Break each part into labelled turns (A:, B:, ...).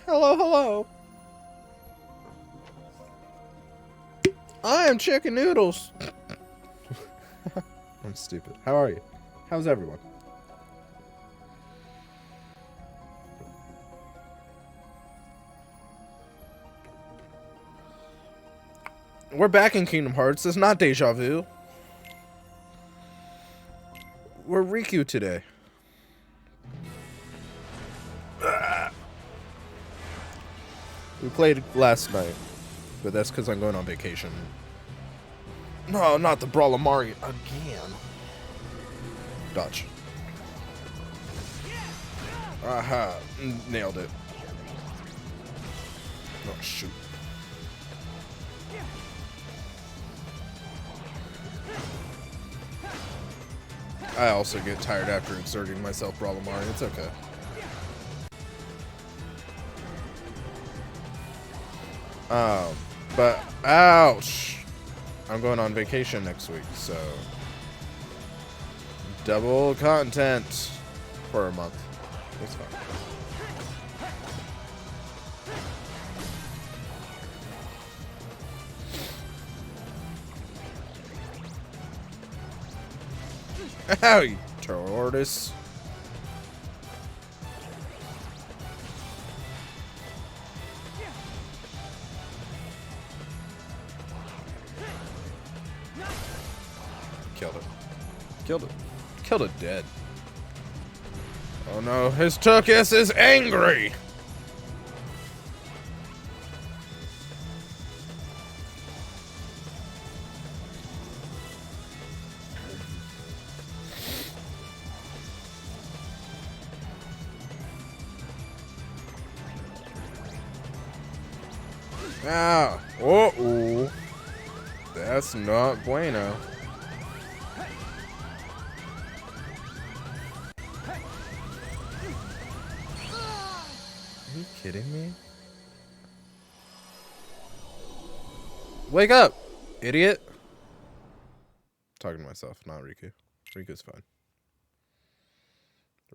A: Hello, hello. I am chicken noodles. I'm stupid. How are you? How's everyone? We're back in Kingdom Hearts. It's not deja vu. We're Riku today. We played last night, but that's because I'm going on vacation. No, not the Brawlamari again. Dodge. Aha, nailed it. Oh, shoot. I also get tired after exerting myself, Brawlamari. It's okay. But, ouch. I'm going on vacation next week, so double content for a month. It's fine. Ow, you tortoise. Killed it. Killed it. Killed it dead. Oh no, his Tuchus is angry! Ah! Uh-oh. That's not bueno. Are you kidding me? Wake up, idiot! Talking to myself, not Riku. Riku's fine.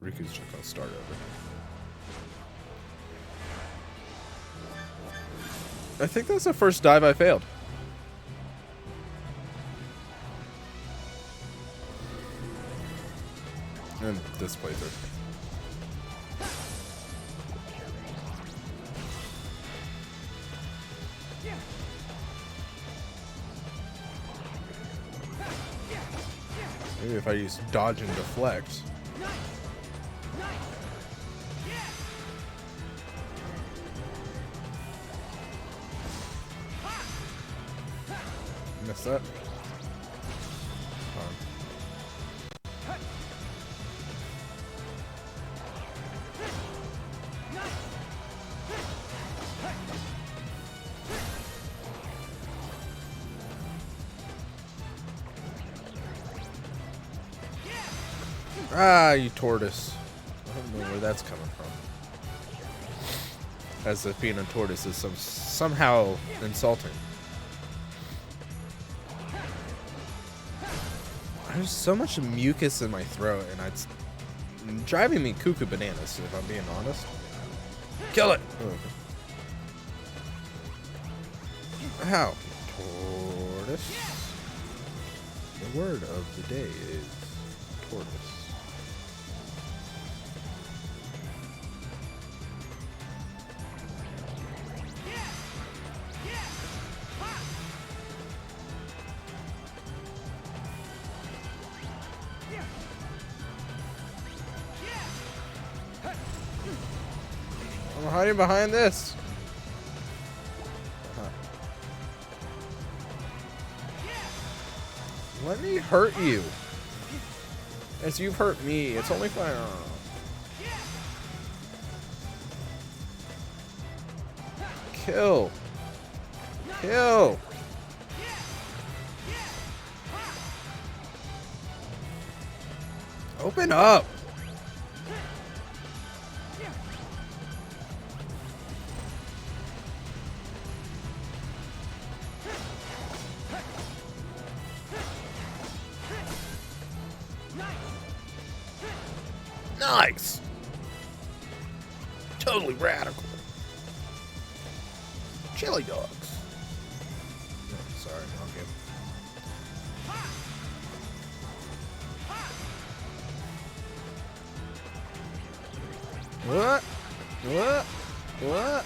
A: Riku's just gonna start over. I think that's the first dive I failed. In this playthrough. Maybe if I use dodge and deflect. Missed that. Ah, you tortoise. I don't know where that's coming from. As if being a tortoise is somehow insulting. There's so much mucus in my throat, and it's driving me cuckoo bananas, if I'm being honest. Kill it! Oh. Ow. Tortoise. The word of the day is tortoise. I'm hiding behind this. Let me hurt you. As you've hurt me. It's only fine. Kill. Kill. Open up. Nice. Totally radical. Chili dogs. Oh, sorry, wrong game. What? What? What?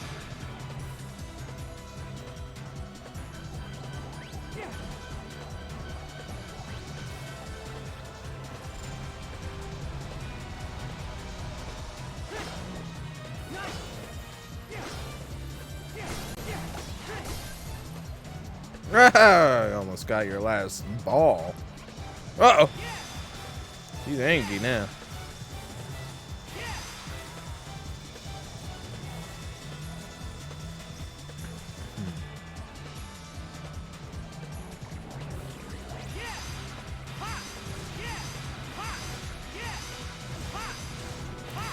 A: I almost got your last ball. Uh-oh. He's angry now.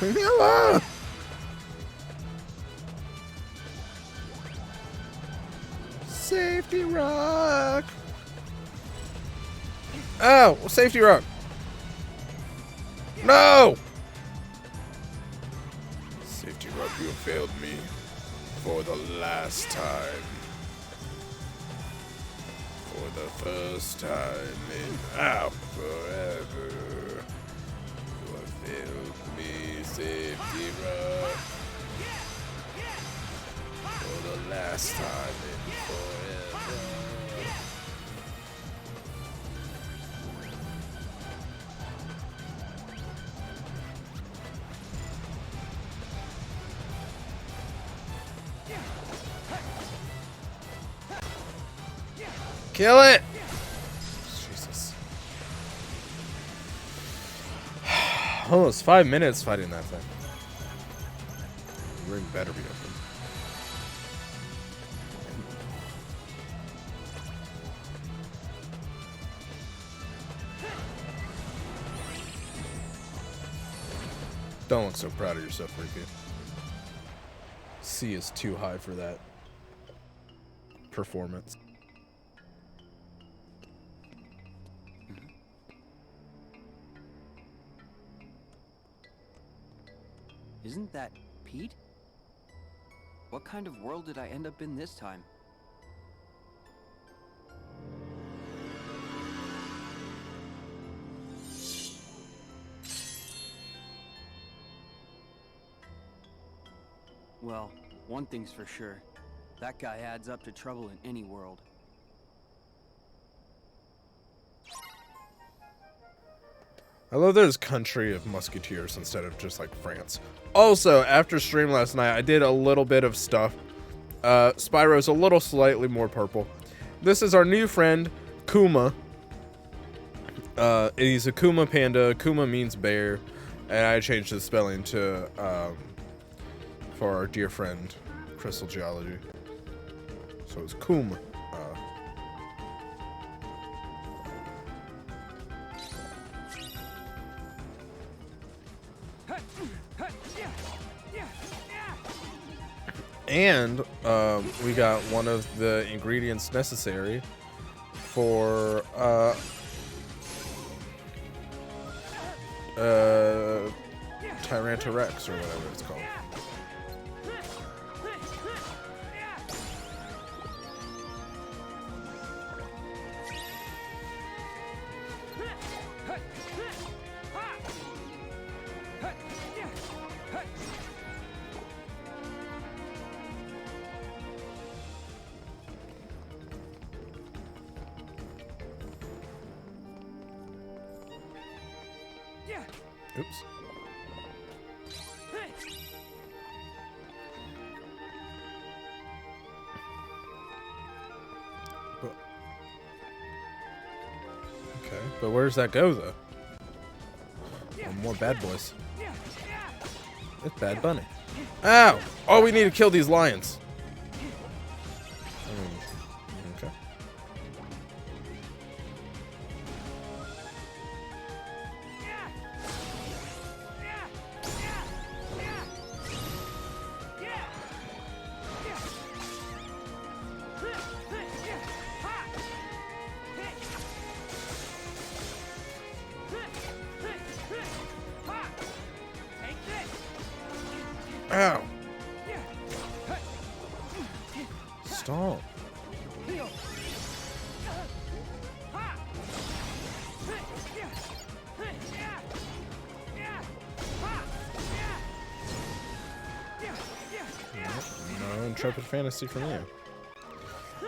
A: Leave me alone. Safety rock. Oh, safety rock. No. Safety rock, you failed me for the last time. For the first time in forever. You have failed me, safety rock. For the last time in forever. Kill it! Jesus. Almost 5 minutes fighting that thing. The ring better be open. Don't look so proud of yourself, Ricky. C is too high for that performance.
B: Isn't that Pete? What kind of world did I end up in this time? Well, one thing's for sure. That guy adds up to trouble in any world.
A: I love there's country of musketeers instead of just like France. Also, after stream last night, I did a little bit of stuff. Spyro's a little slightly more purple. This is our new friend, Kuma. He's a Kuma panda. Kuma means bear. And I changed the spelling to, for our dear friend, Crystal Geology. So it's Kuma. And we got one of the ingredients necessary for Tyrantorex or whatever it's called. Oops. Okay, but where does that go, though? Oh, more bad boys. It's Bad Bunny. Ow! Oh, we need to kill these lions. Okay. Ow. Stop. No Intrepid Fantasy from you.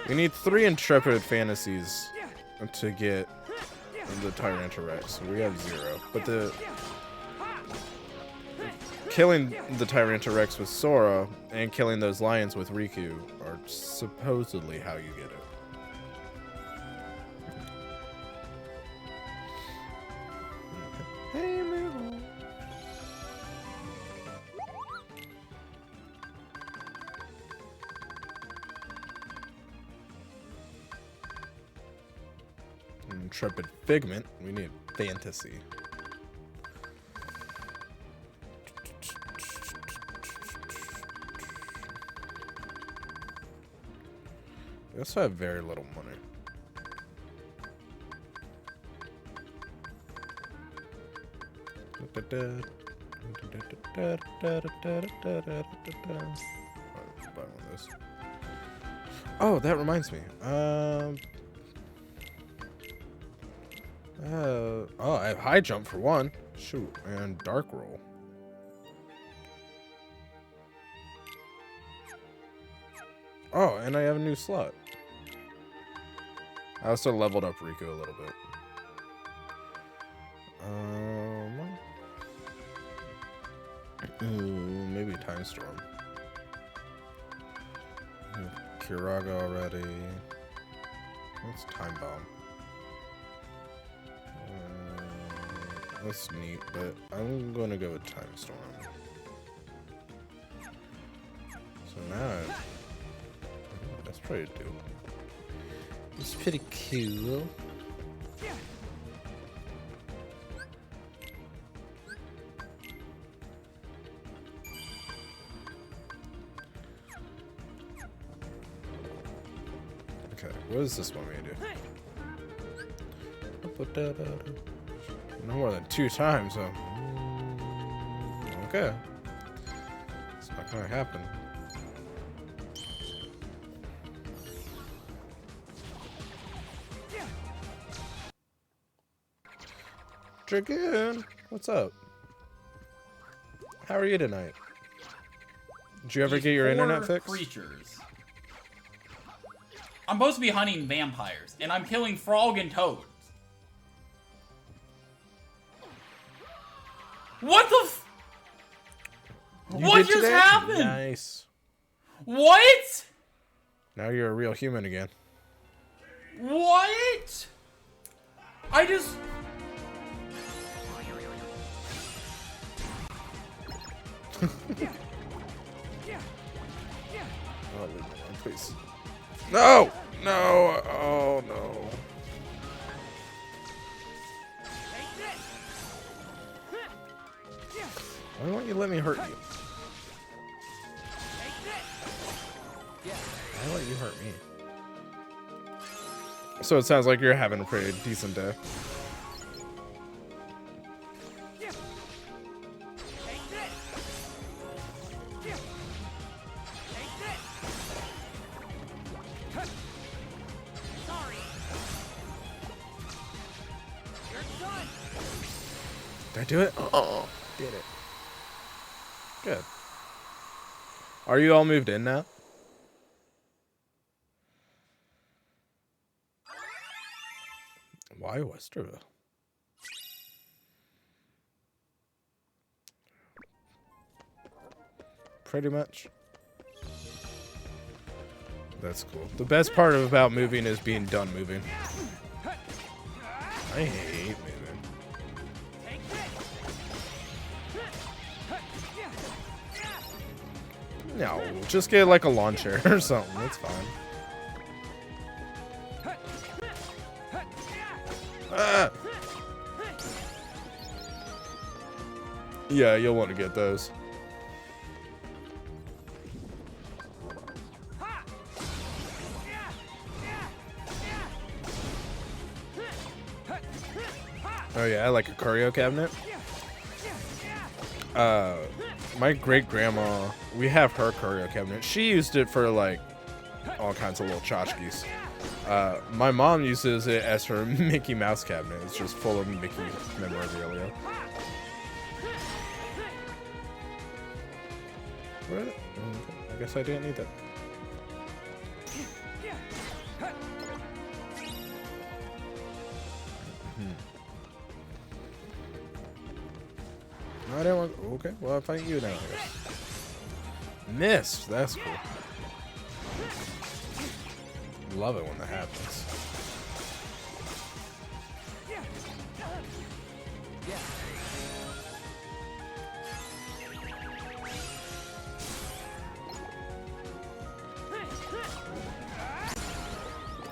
A: We need 3 Intrepid Fantasies to get the Tyrantorex. We have 0. But the killing the Tyrantorex with Sora and killing those lions with Riku are supposedly how you get it. Hey, Moo. Intrepid Figment. We need Fantasy. We also have very little money. Oh, that reminds me. Oh, I have high jump for 1. Shoot, and dark roll. Oh, and I have a new slot. I also leveled up Riku a little bit. Maybe Time Storm. Kiraga already. What's Time Bomb? That's neat, but I'm gonna go with Time Storm. So now that's pretty dope. It's pretty cool. Okay, what does this want me to do? No more than 2 times, so okay. It's not gonna happen. Dragoon, what's up? How are you tonight? Did you ever get your internet fixed?
C: Creatures. I'm supposed to be hunting vampires, and I'm killing frog and toads. What the f- What just happened?
A: Nice.
C: What?
A: Now you're a real human again.
C: What? I just...
A: Oh, leave me alone, please. No! No! Oh, no. Why won't you let me hurt you? Why won't you hurt me? So it sounds like you're having a pretty decent day. Did I do it? Oh, did it. Good. Are you all moved in now? Why Westerville? Pretty much. That's cool. The best part about moving is being done moving. I hate moving. No, just get like a lawn chair or something. It's fine. Ah! Yeah, you'll want to get those. Oh yeah, I like a curio cabinet. My great grandma, we have her curio cabinet. She used it for like all kinds of little tchotchkes. My mom uses it as her Mickey Mouse cabinet. It's just full of Mickey memorabilia. What? Okay. I guess I didn't need that. I didn't want. Okay, well I'll fight you now. I guess. Missed. That's cool. Love it when that happens.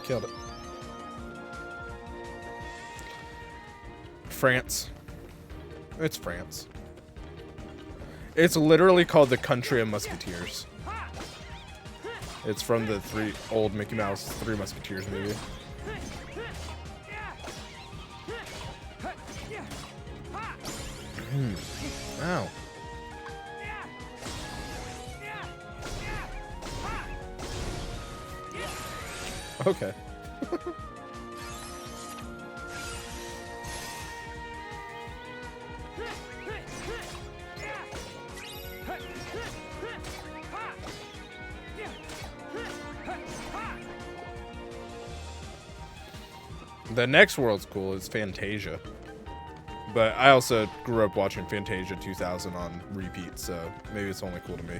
A: Killed it. France. It's France. It's literally called the Country of Musketeers. It's from the old Mickey Mouse Three Musketeers movie. Ow. Okay. The next world's cool is Fantasia. But I also grew up watching Fantasia 2000 on repeat, so maybe it's only cool to me.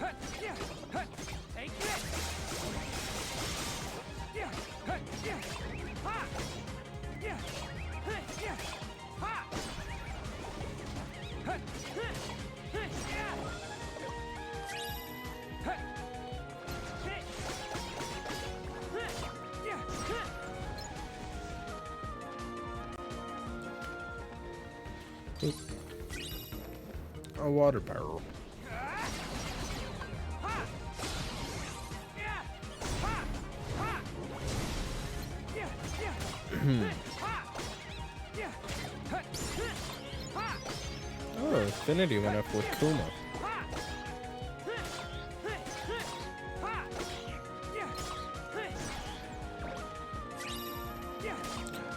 A: A water barrel. Oh, Infinity went up with Kuma.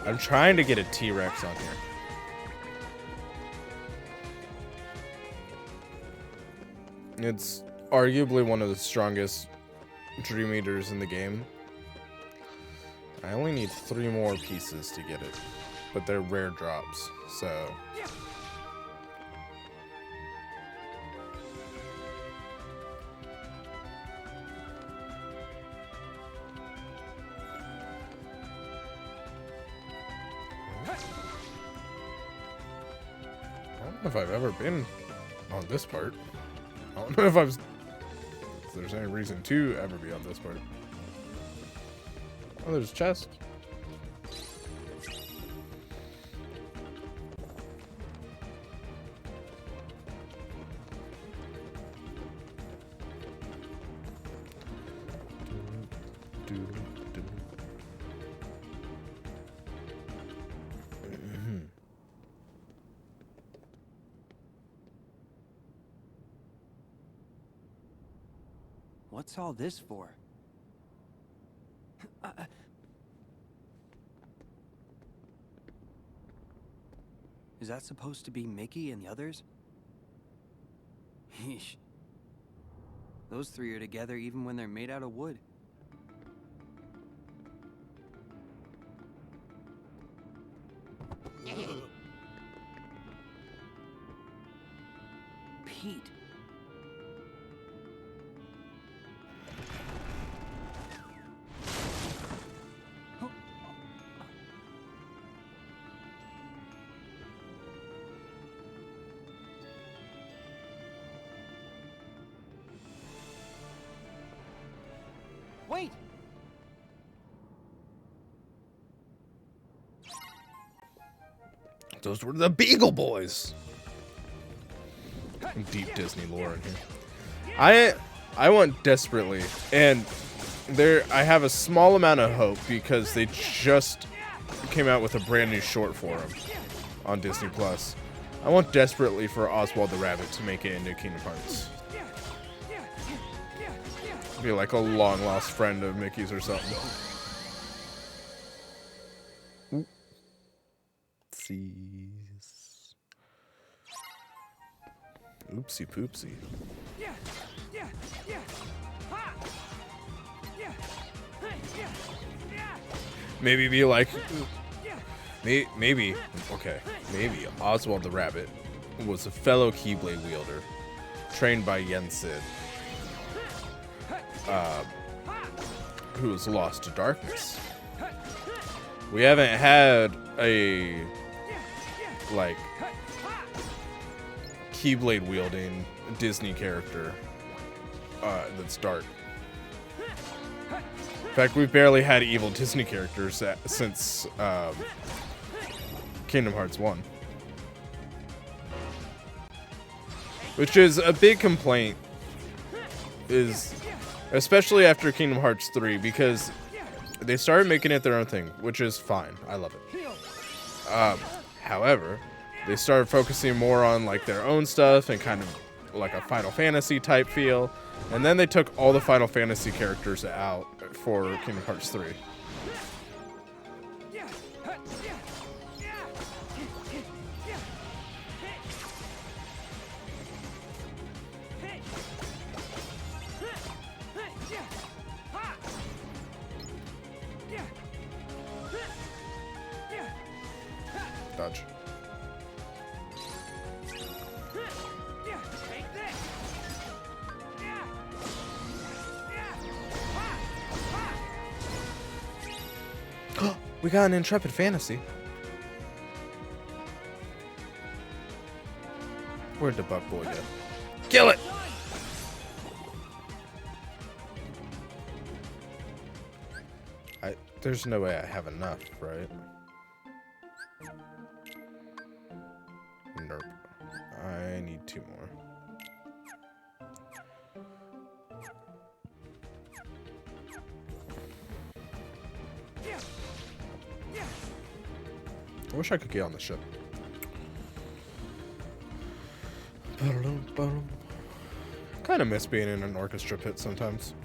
A: I'm trying to get a T-Rex on here. It's arguably one of the strongest Dream Eaters in the game. I only need 3 more pieces to get it, but they're rare drops, so... I don't know if I've ever been on this part. I don't know if there's any reason to ever be on this part. Oh, there's a chest.
B: What's all this for? Is that supposed to be Mickey and the others? Yeesh. Those 3 are together even when they're made out of wood. Pete. Wait!
A: Those were the Beagle Boys. Deep Disney lore in here. I want desperately, and I have a small amount of hope because they just came out with a brand new short for them on Disney Plus. I want desperately for Oswald the Rabbit to make it into Kingdom Hearts. Be like a long lost friend of Mickey's or something. Oopsies. Oopsie poopsie. Maybe be like, maybe Oswald the Rabbit was a fellow Keyblade wielder, trained by Yensid, who was lost to darkness. We haven't had a, like, Keyblade wielding Disney character that's dark. In fact, we've barely had evil Disney characters since Kingdom Hearts 1. Which is a big complaint, especially after Kingdom Hearts 3, because they started making it their own thing, which is fine. I love it. However, they started focusing more on like their own stuff and kind of like a Final Fantasy type feel. And then they took all the Final Fantasy characters out for Kingdom Hearts 3. Dodge. We got an Intrepid Fantasy. Where'd the Buck Boy go? Kill it! There's no way I have enough, right? Nope. I need 2 more. I wish I could get on the ship. Kind of miss being in an orchestra pit sometimes.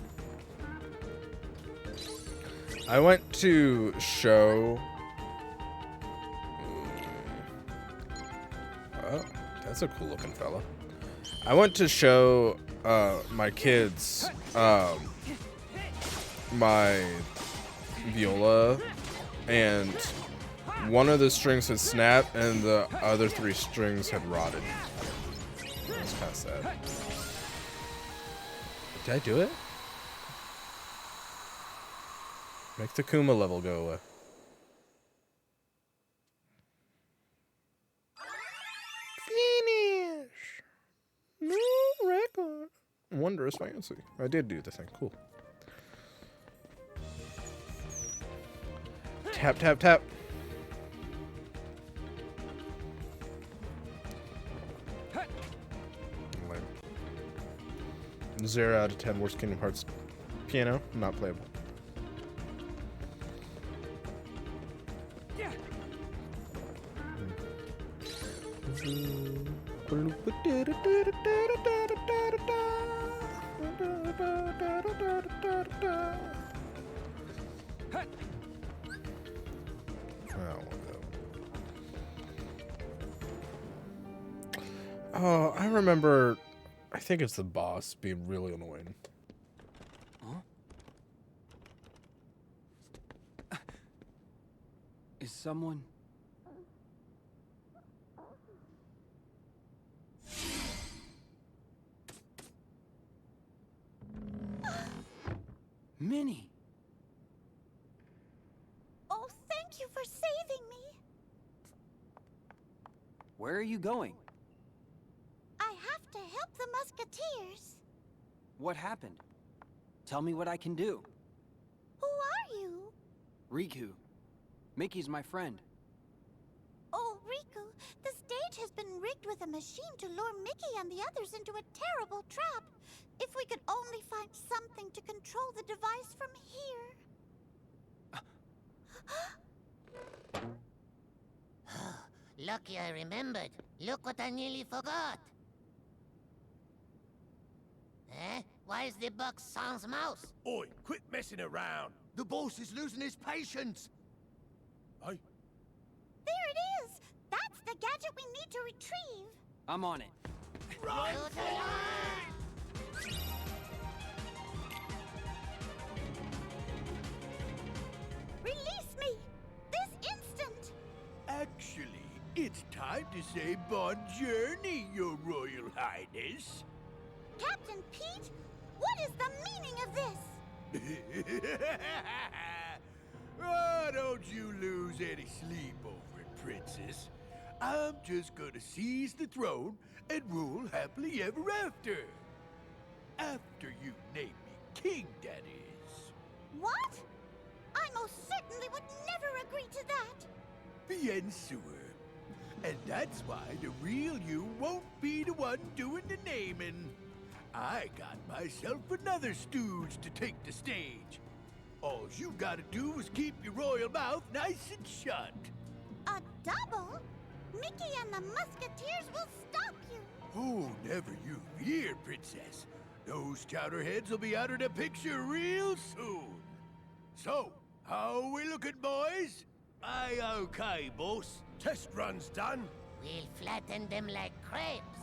A: I went to show... Oh, that's a cool looking fella. I went to show my kids my viola, and one of the strings had snapped and the other 3 strings had rotted. That's kind of sad. Did I do it? Make the Kuma level go away. Finish! New record! Wondrous fancy. I did do the thing. Cool. Tap, tap, tap. Lame. 0 out of 10 worst Kingdom Hearts piano. Not playable. Oh, I remember, I think it's the boss being really annoying.
B: Huh? Is someone... Minnie!
D: Oh, thank you for saving me.
B: Where are you going?
D: I have to help the Musketeers.
B: What happened? Tell me what I can do.
D: Who are you?
B: Riku. Mickey's my friend.
D: Oh, Riku, the stage has been rigged with a machine to lure Mickey and the others into a terrible trap. If we could only find something to control the device from here.
E: Lucky I remembered. Look what I nearly forgot. Eh? Why is the buck sans mouse?
C: Oi, quit messing around. The boss is losing his patience. Hey,
D: There it is! That's the gadget we need to retrieve.
B: I'm on it.
D: Release me! This instant!
C: actually, it's time to say bon journey, Your Royal Highness.
D: Captain Pete, what is the meaning of this?
C: Oh, don't you lose any sleep over it, Princess. I'm just gonna seize the throne and rule happily ever after. After you name me king, that is.
D: What? I most certainly would never agree to that.
C: Bien sûr. And that's why the real you won't be the one doing the naming. I got myself another stooge to take the stage. All you gotta do is keep your royal mouth nice and shut.
D: A double? Mickey and the Musketeers will stop you.
C: Oh, never you fear, Princess. Those chowderheads will be out of the picture real soon. So, how are we looking, boys? Aye, okay, boss. Test run's done.
E: We'll flatten them like crepes.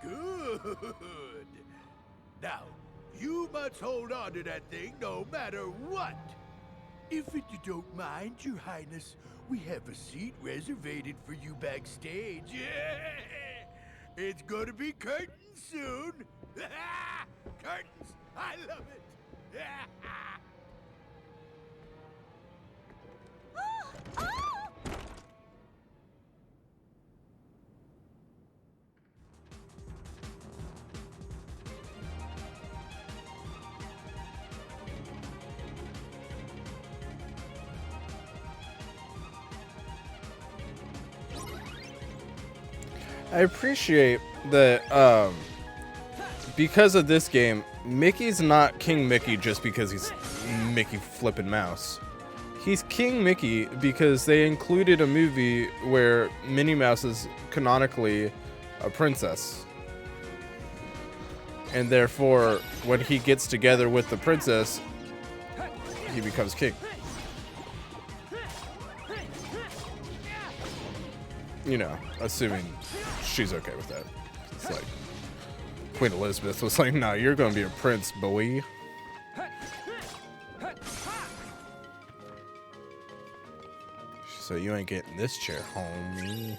C: Good. Now, you must hold on to that thing no matter what. If you don't mind, Your Highness, we have a seat reservated for you backstage. It's gonna be curtains soon. Curtains! I love it.
D: Oh!
A: I appreciate that because of this game, Mickey's not King Mickey just because he's Mickey flippin' mouse. He's King Mickey because they included a movie where Minnie Mouse is canonically a princess. And therefore, when he gets together with the princess, he becomes king. You know, assuming she's okay with that. It's like Queen Elizabeth was like, "No, you're gonna be a prince, boy." So you ain't getting this chair, homie.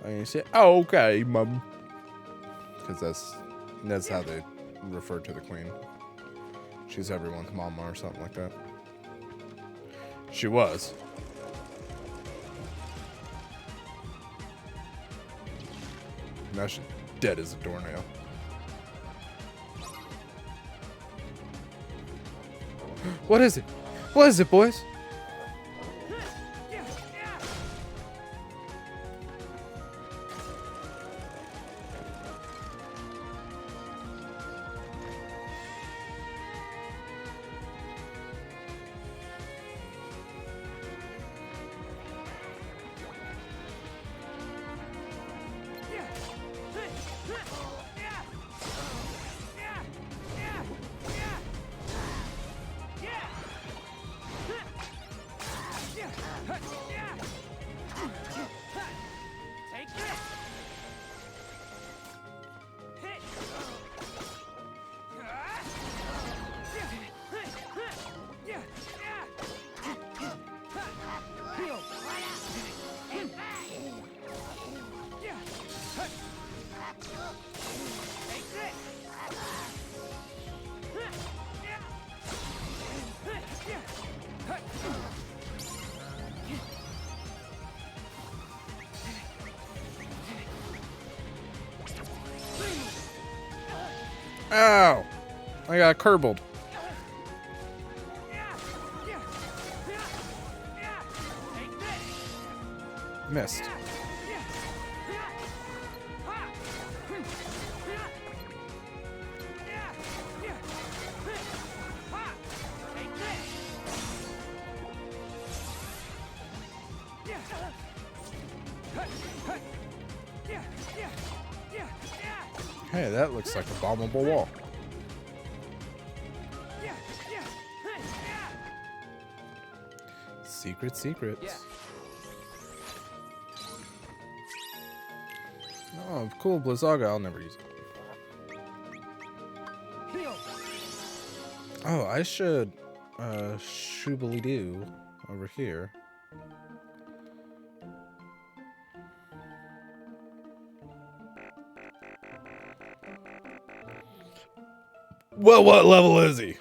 A: And you say, "Oh, okay, mum," because that's how they refer to the queen. She's everyone's mama or something like that. She was. Now she's dead as a doornail. What is it? What is it, boys? Ow! I got curbled. Missed. Hey, that looks like a bombable wall. Secrets.
B: Yeah.
A: Oh, cool, Blizzaga. I'll never use it.
B: Heal.
A: Oh, I should shooby-doo over here. Well, what level is he?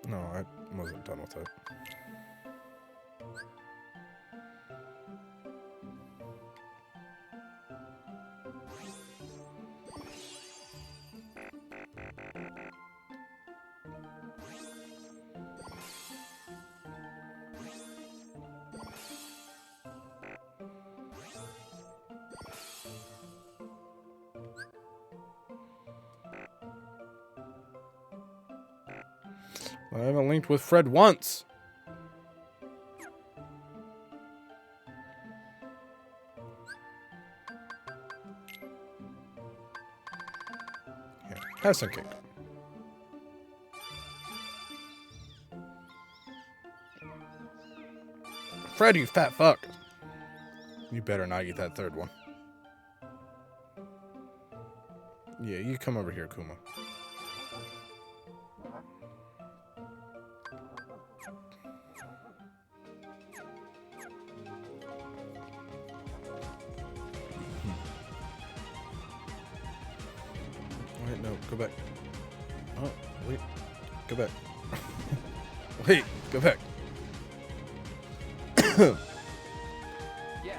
A: No, I wasn't done with it. I haven't linked with Fred once. Here, have some cake. Fred, you fat fuck. You better not eat that third one. Yeah, you come over here, Kuma. Wait, no, go back. Oh, wait. Go back. Wait, go back.
B: Yeah.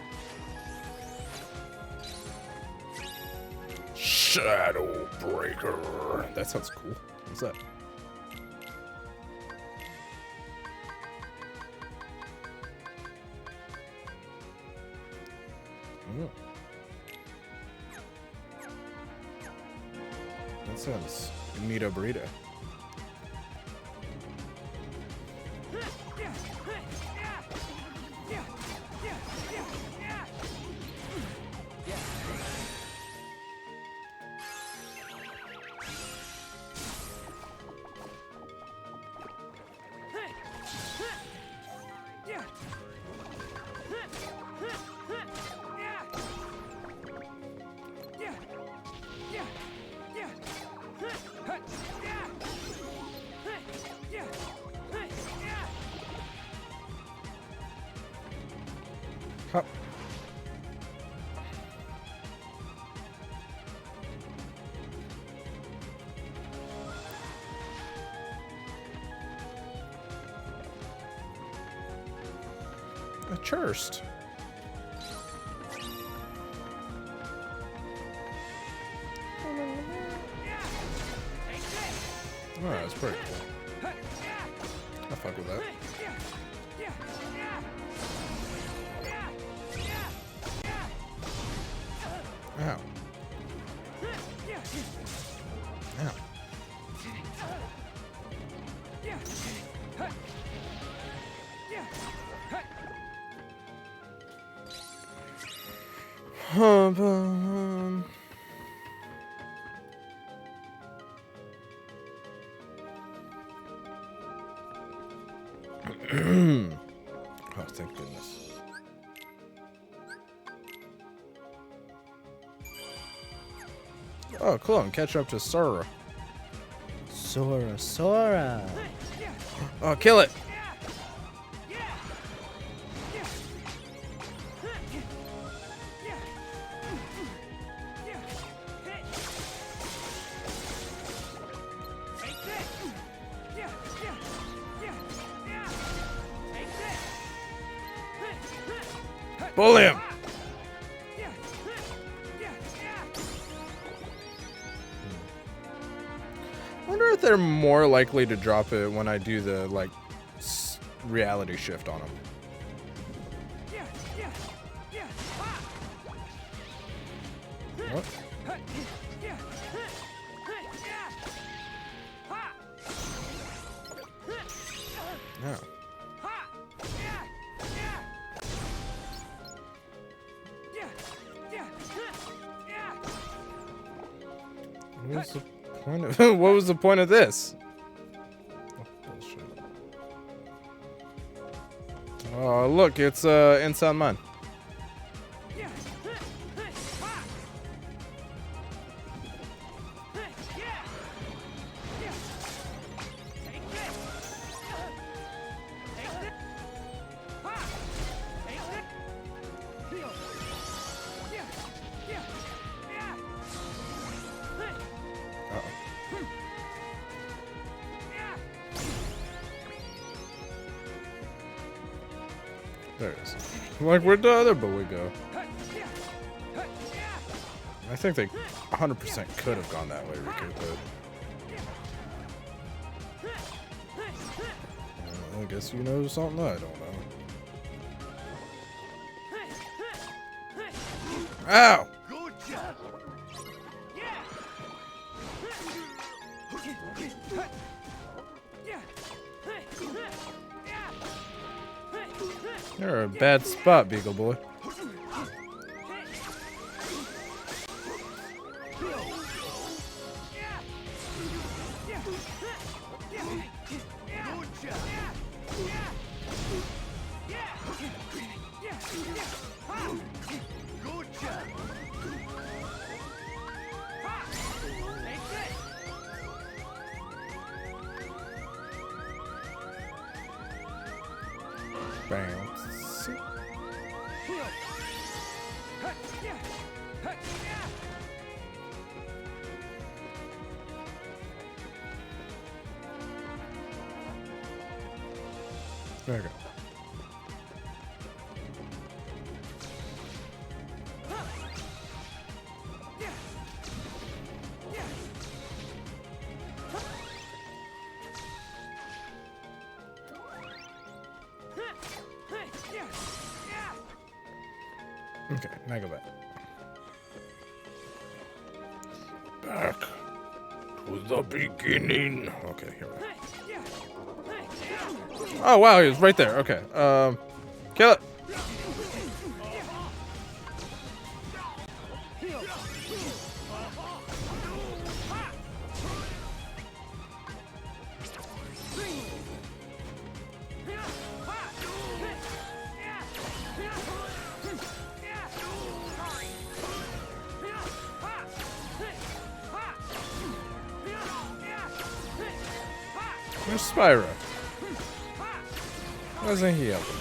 A: Shadow Breaker. That sounds cool. What's that? Oh. That sounds neato burrito. Huh. A churst. Oh, that's pretty cool. I fuck with that. Ow. Ow. Oh, thank goodness. Oh, cool. I'm catching up to Sorcerer.
F: Sorcerer.
A: Oh, kill it. Bully him. I wonder if they're more likely to drop it when I do the like reality shift on them. What? No. What was the point of what was the point of this? Oh, bullshit. Oh, look, it's inside mine. There it is. Like, where'd the other boy go? I think they 100% could have gone that way, Riku, but... I guess you know something I don't know. Ow!
C: Good job.
A: You're a bad spot, Beagle Boy. Bounce. There we go. Okay, now go back. Back to the beginning. Okay, here we go. Oh wow, he was right there. Okay, kill it. Where's Spyro? Why isn't he helping?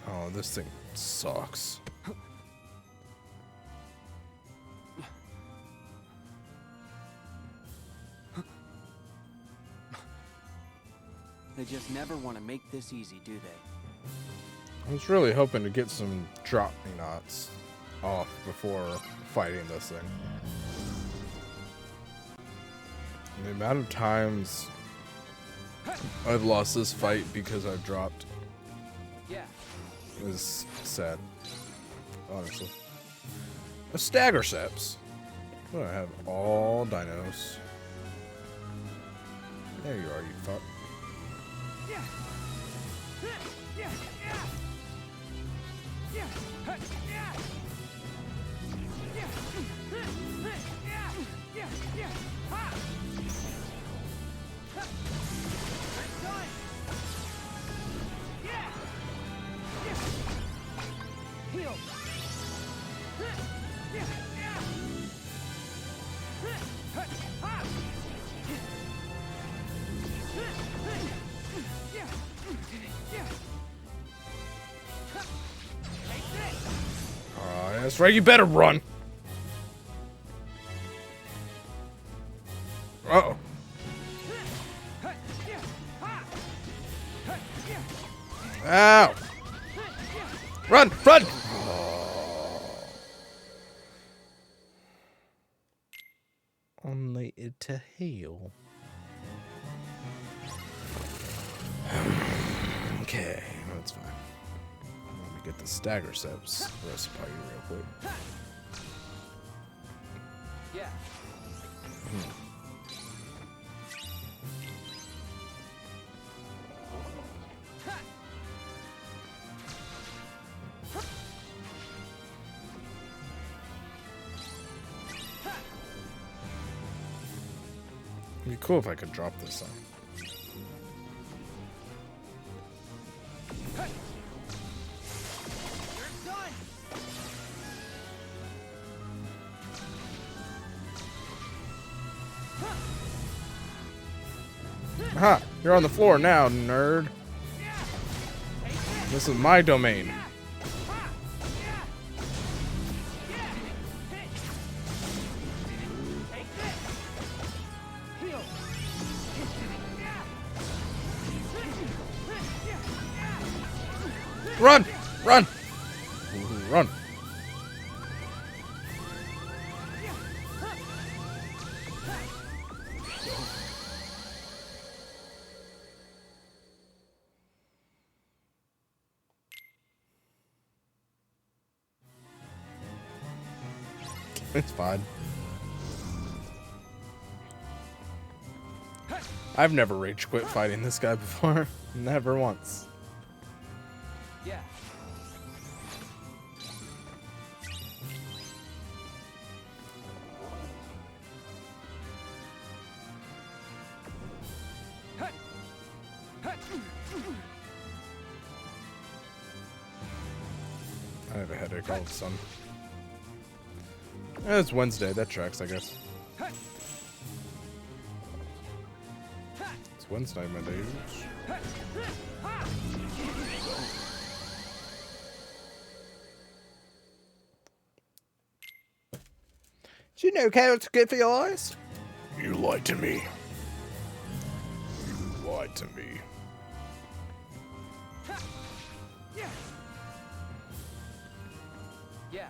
A: Oh, this thing sucks.
B: They just never want to make this easy, do they?
A: I was really hoping to get some drop me knots off before fighting this thing. The amount of times I've lost this fight because I've dropped
B: Yeah.
A: is sad, honestly. A stagger seps. Oh, I have all dinos. There you are, you fuck. That's right, you better run. Uh-oh. Ow! Run! Run! Only to heal. Okay, that's fine. Let me get the stagger steps recipe real quick.
B: Yeah.
A: It'd be cool if I could drop this thing. Aha! You're on the floor now, nerd. This is my domain. Run! Run! Run! It's fine. I've never rage quit fighting this guy before. Never once.
B: Yeah.
A: I have a headache all of a sudden. It's Wednesday. That tracks, I guess. It's Wednesday, my dudes. Do you know carrots are good for your eyes? You lied to me. You lied to me.
B: Yeah.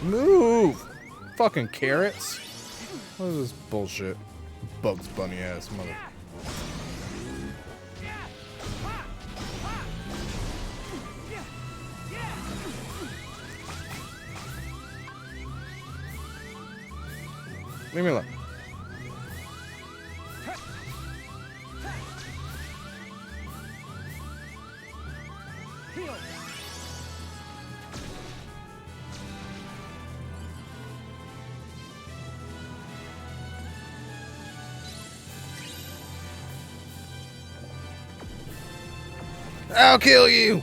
A: Move! Fucking carrots. What is this bullshit? Bugs Bunny ass mother. Leave me alone. I'll kill you!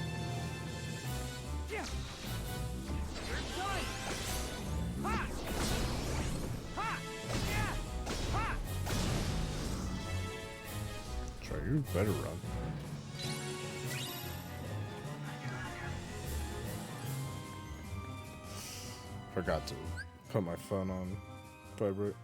A: Try, you better run. Forgot to put my phone on vibrate.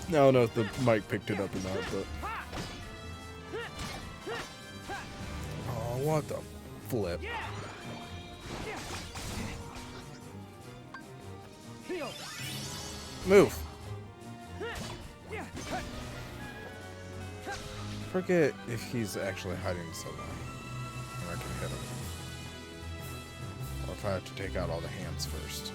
A: I don't know if the mic picked it up or not, but... Oh, what the flip. Move! Forget if he's actually hiding somewhere. And I can hit him. Or if I have to take out all the hands first.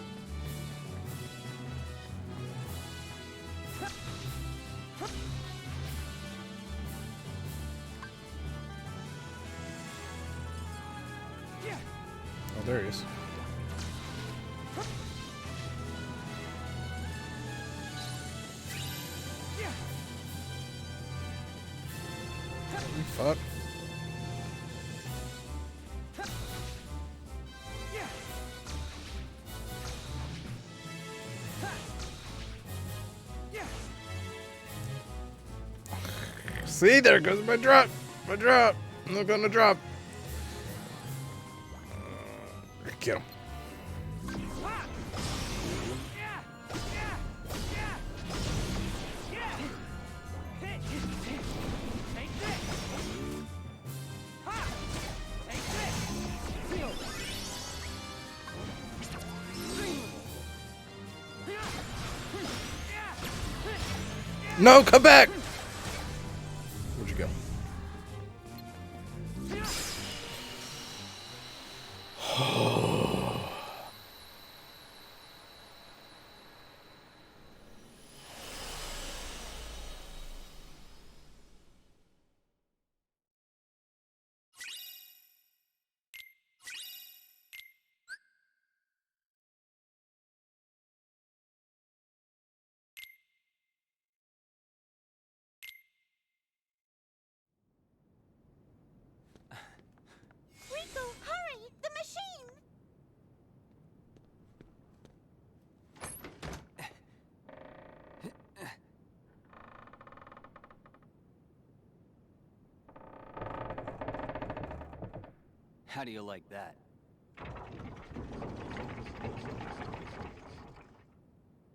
A: Oh, there he is. Fuck. See, there goes my drop. My drop. I'm not gonna drop. Get him. No, come back! Where'd you go?
D: Riku, hurry! The machine!
B: How do you like that?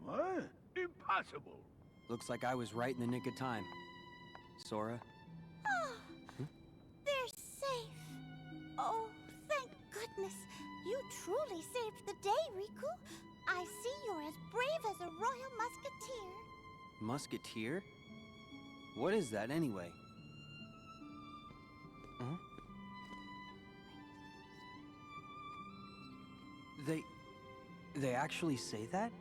C: What? Impossible.
B: Looks like I was right in the nick of time. Sora?
D: Oh, they're safe. Oh, thank goodness. You truly saved the day, Riku. I see you're as brave as a royal musketeer.
B: Musketeer? What is that anyway? Huh? They actually say that?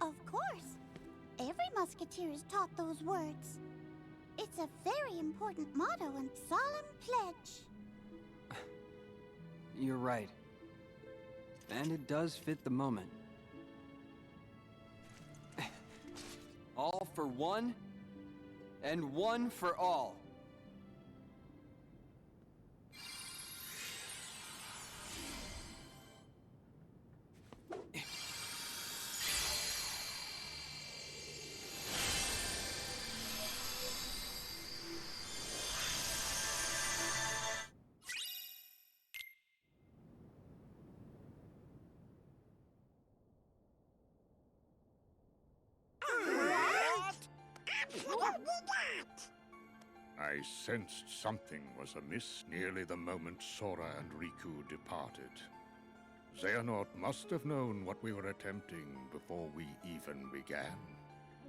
D: Of course. Every musketeer is taught those words. It's a very important motto and solemn pledge.
B: You're right. And it does fit the moment. All for one, and one for all.
F: I sensed something was amiss nearly the moment Sora and Riku departed. Xehanort must have known what we were attempting before we even began.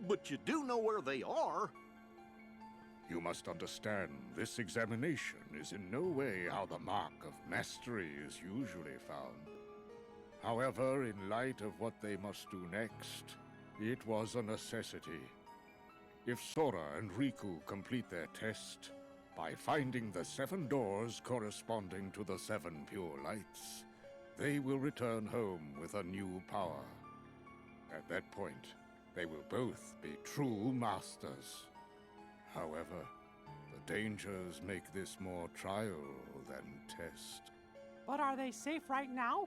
G: But you do know where they are.
F: You must understand, this examination is in no way how the mark of mastery is usually found. However, in light of what they must do next, it was a necessity. If Sora and Riku complete their test, by finding the 7 doors corresponding to the 7 pure lights, they will return home with a new power. At that point, they will both be true masters. However, the dangers make this more trial than test.
H: But are they safe right now?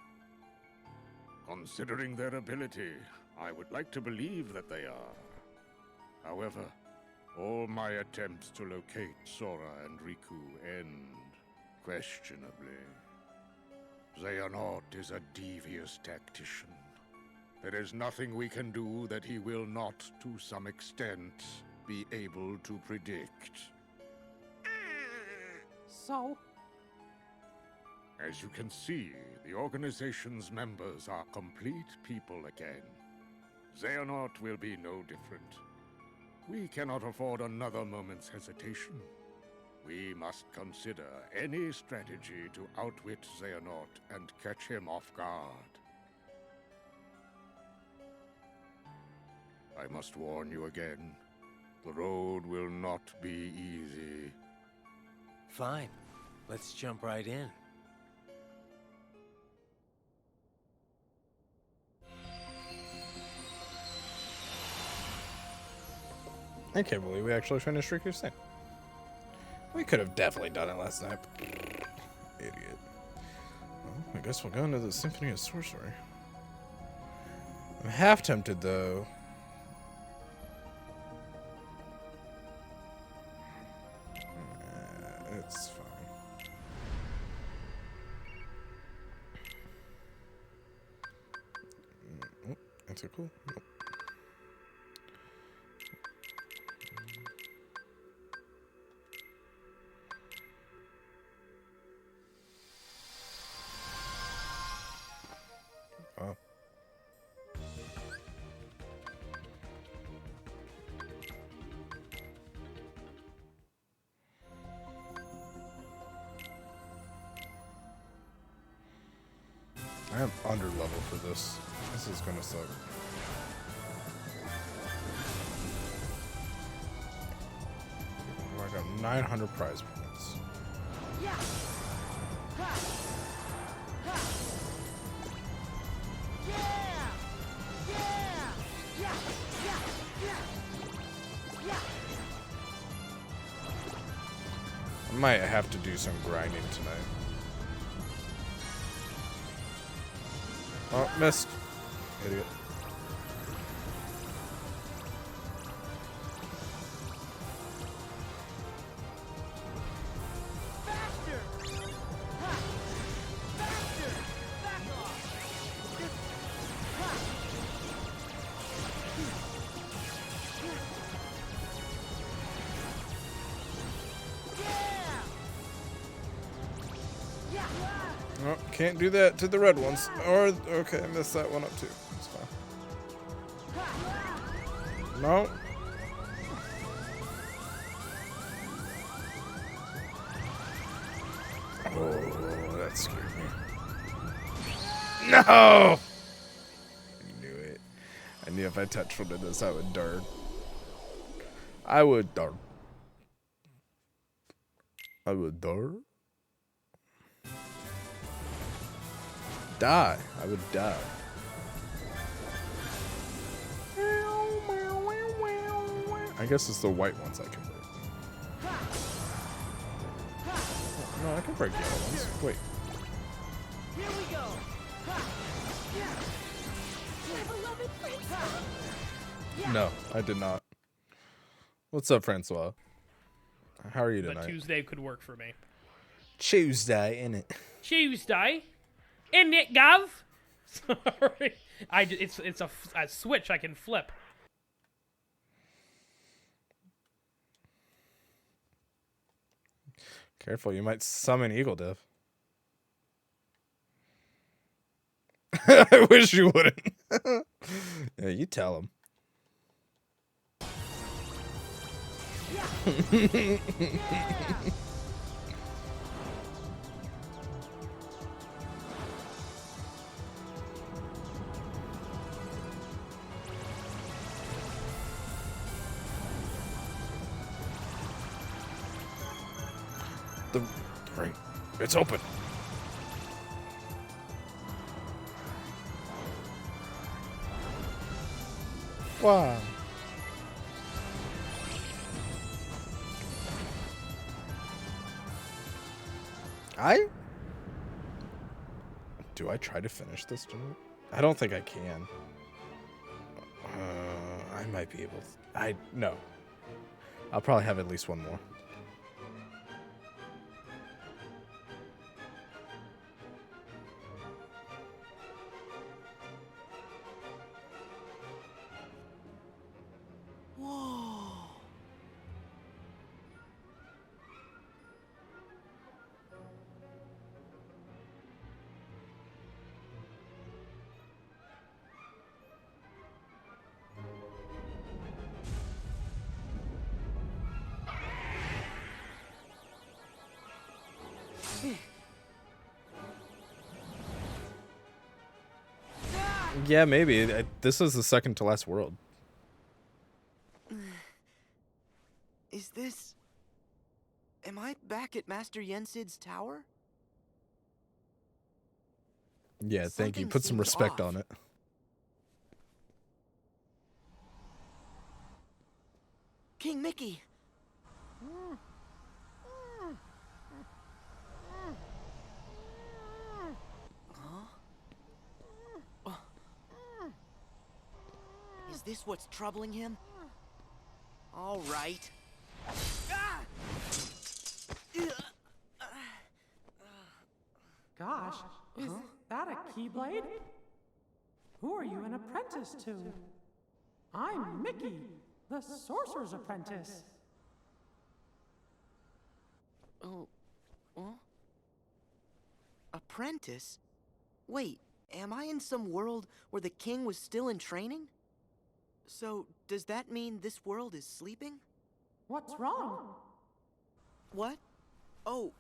F: Considering their ability, I would like to believe that they are. However, all my attempts to locate Sora and Riku end questionably. Xehanort is a devious tactician. There is nothing we can do that he will not, to some extent, be able to predict.
H: So,
F: As you can see, the organization's members are complete people again. Xehanort will be no different. We cannot afford another moment's hesitation. We must consider any strategy to outwit Xehanort and catch him off guard. I must warn you again. The road will not be easy.
I: Fine. Let's jump right in.
A: I can't believe we actually finished Riku's thing. We could have definitely done it last night. Idiot. Well, I guess we'll go into the Symphony of Sorcery. I'm half tempted, though. Tentacle? Nope. Oh. I am under level for this. This is gonna suck. Oh, I got 900 prize points. I might have to do some grinding tonight. Oh, missed. Idiot. Oh, can't do that to the red ones. Or, okay, I missed that one up too. That's fine. No. Oh, that scared me. No! I knew it. I knew if I touched one of this, I would dart. I would dart. I would dart. Die. I would die. I guess it's the white ones I can break. No, I can break the other ones. Wait.
J: Here we go.
A: No, I did not. What's up, Francois? How are you tonight?
J: But Tuesday could work for me.
A: Tuesday, innit?
J: Tuesday? Isn't it, Gov? Sorry. It's a switch I can flip.
A: Careful, you might summon Eagle Death. I wish you wouldn't. Yeah, you tell him. The ring. It's open. Wow. Do I try to finish this tonight? I don't think I can. I might be able to. No. I'll probably have at least one more. Yeah, maybe. This is the second to last world.
B: Is this... Am I back at Master Yensid's tower?
A: Yeah, thank you.
B: Something
A: Put some
B: seems
A: respect
B: off.
A: on it.
B: King Mickey! Is this what's troubling him? All right.
H: Gosh, is that a keyblade? Who are you an apprentice to? I'm Mickey, the Sorcerer's Apprentice.
K: Oh, well? Apprentice? Wait, am I in some world where the king was still in training? So, does that mean this world is sleeping?
H: What's wrong?
K: What? Oh,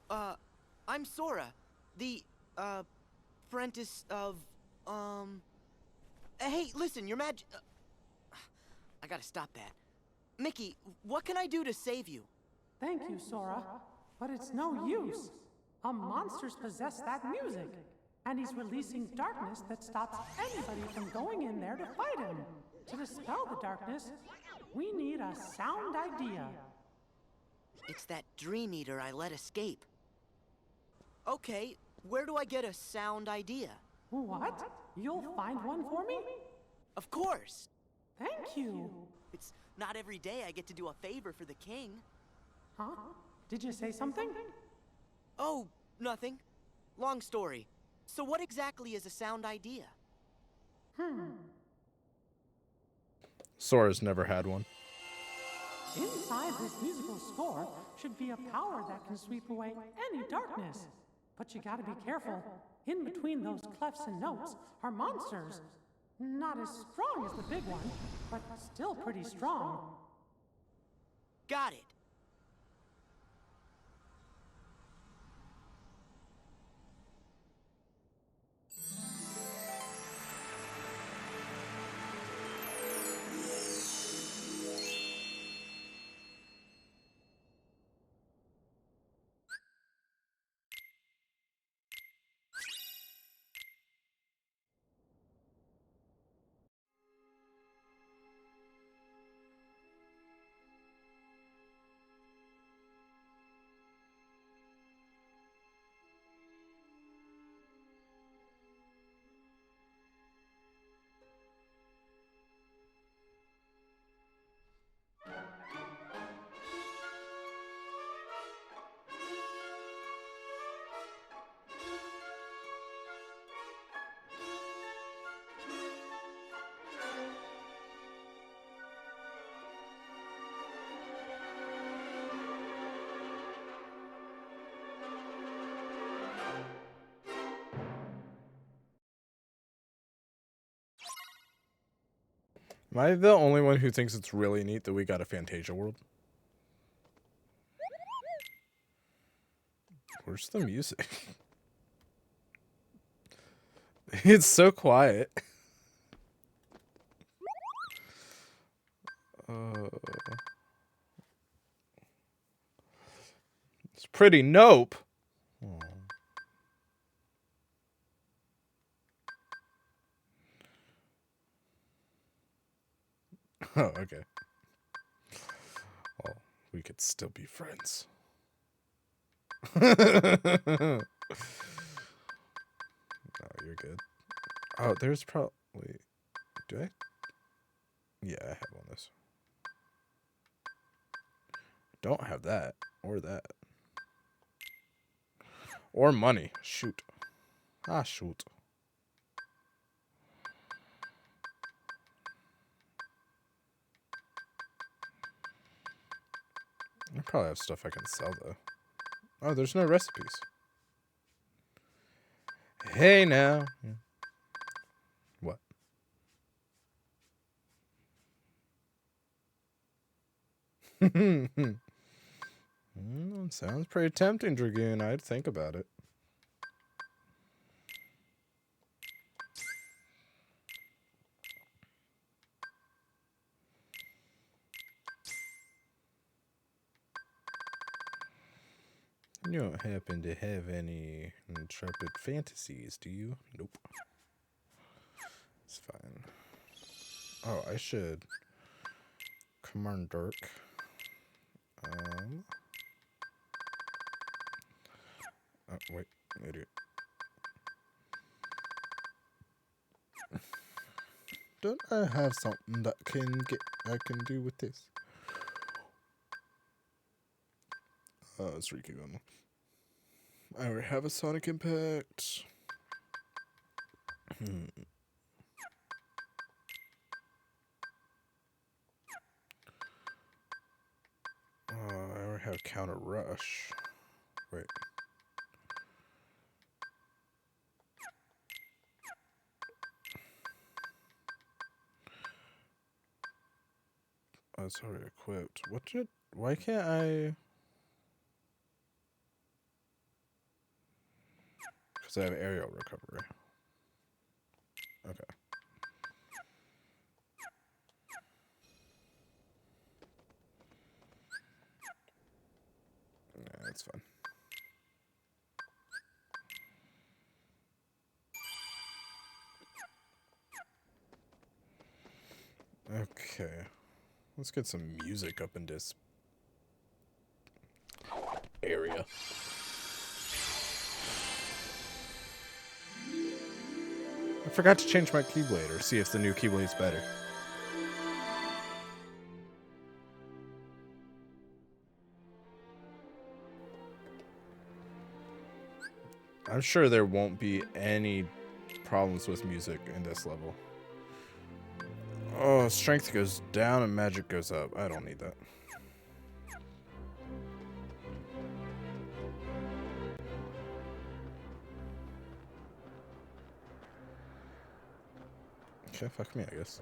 K: I'm Sora, the, apprentice of, Hey, listen, your I gotta stop that. Mickey, what can I do to save you?
H: Thank you, Sora. But it's no use. A monster's possessed that music. And he's releasing darkness that stops anybody from going in there to fight him. To dispel the darkness, we need a sound idea.
K: It's that Dream Eater I let escape. Okay, where do I get a sound idea?
H: What? You'll find one for me?
K: Of course!
H: Thank you.
K: It's not every day I get to do a favor for the king.
H: Huh? Did you say something?
K: Oh, nothing. Long story. So what exactly is a sound idea?
A: Sora's never had one.
H: Inside this musical score should be a power that can sweep away any darkness. But you gotta be careful. In between those clefs and notes are monsters. Not as strong as the big one, but still pretty strong.
K: Got it.
A: Am I the only one who thinks it's really neat that we got a Fantasia world? Where's the music? It's so quiet. It's pretty nope. Oh, okay. Well, we could still be friends. Oh, you're good. Oh, there's probably... Do I? Yeah, I have one of this. Don't have that. Or that. Or money. Shoot. Ah, shoot. I probably have stuff I can sell, though. Oh, there's no recipes. Hey, now. What? Sounds pretty tempting, Dragoon. I'd think about it. You don't happen to have any intrepid fantasies, do you? Nope. It's fine. Oh, I should. Come on, Dirk. Oh, wait. Idiot. Don't I have something that I can do with this? It's Riku. I already have a Sonic Impact. have counter rush. Wait. Oh, it's already equipped. Why can't I? Because I have aerial recovery. Okay. Yeah, that's fine. Okay. Let's get some music up in this area. I forgot to change my Keyblade or see if the new Keyblade's better. I'm sure there won't be any problems with music in this level. Oh, strength goes down and magic goes up. I don't need that. Okay, fuck me, I guess.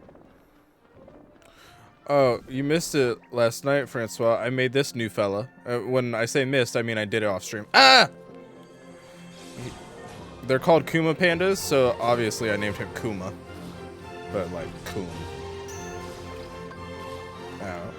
A: Oh, you missed it last night, Francois. I made this new fella. When I say missed, I mean I did it off stream. Ah! They're called Kuma pandas, so obviously I named him Kuma. But like, Coom. Ow.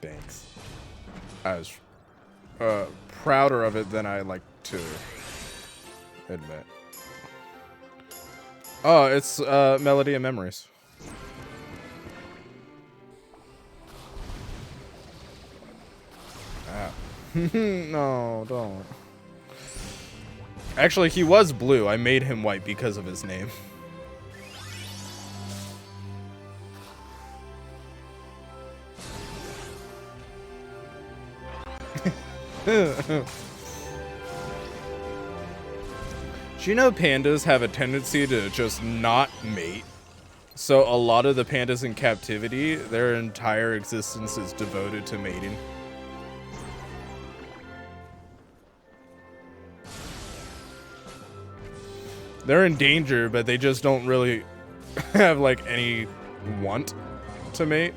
A: Thanks. I was prouder of it than I like to admit. Oh, it's Melody and Memories. Ah. No, don't. Actually, he was blue. I made him white because of his name. Do you know pandas have a tendency to just not mate? So a lot of the pandas in captivity, their entire existence is devoted to mating. They're in danger, but they just don't really have like any want to mate.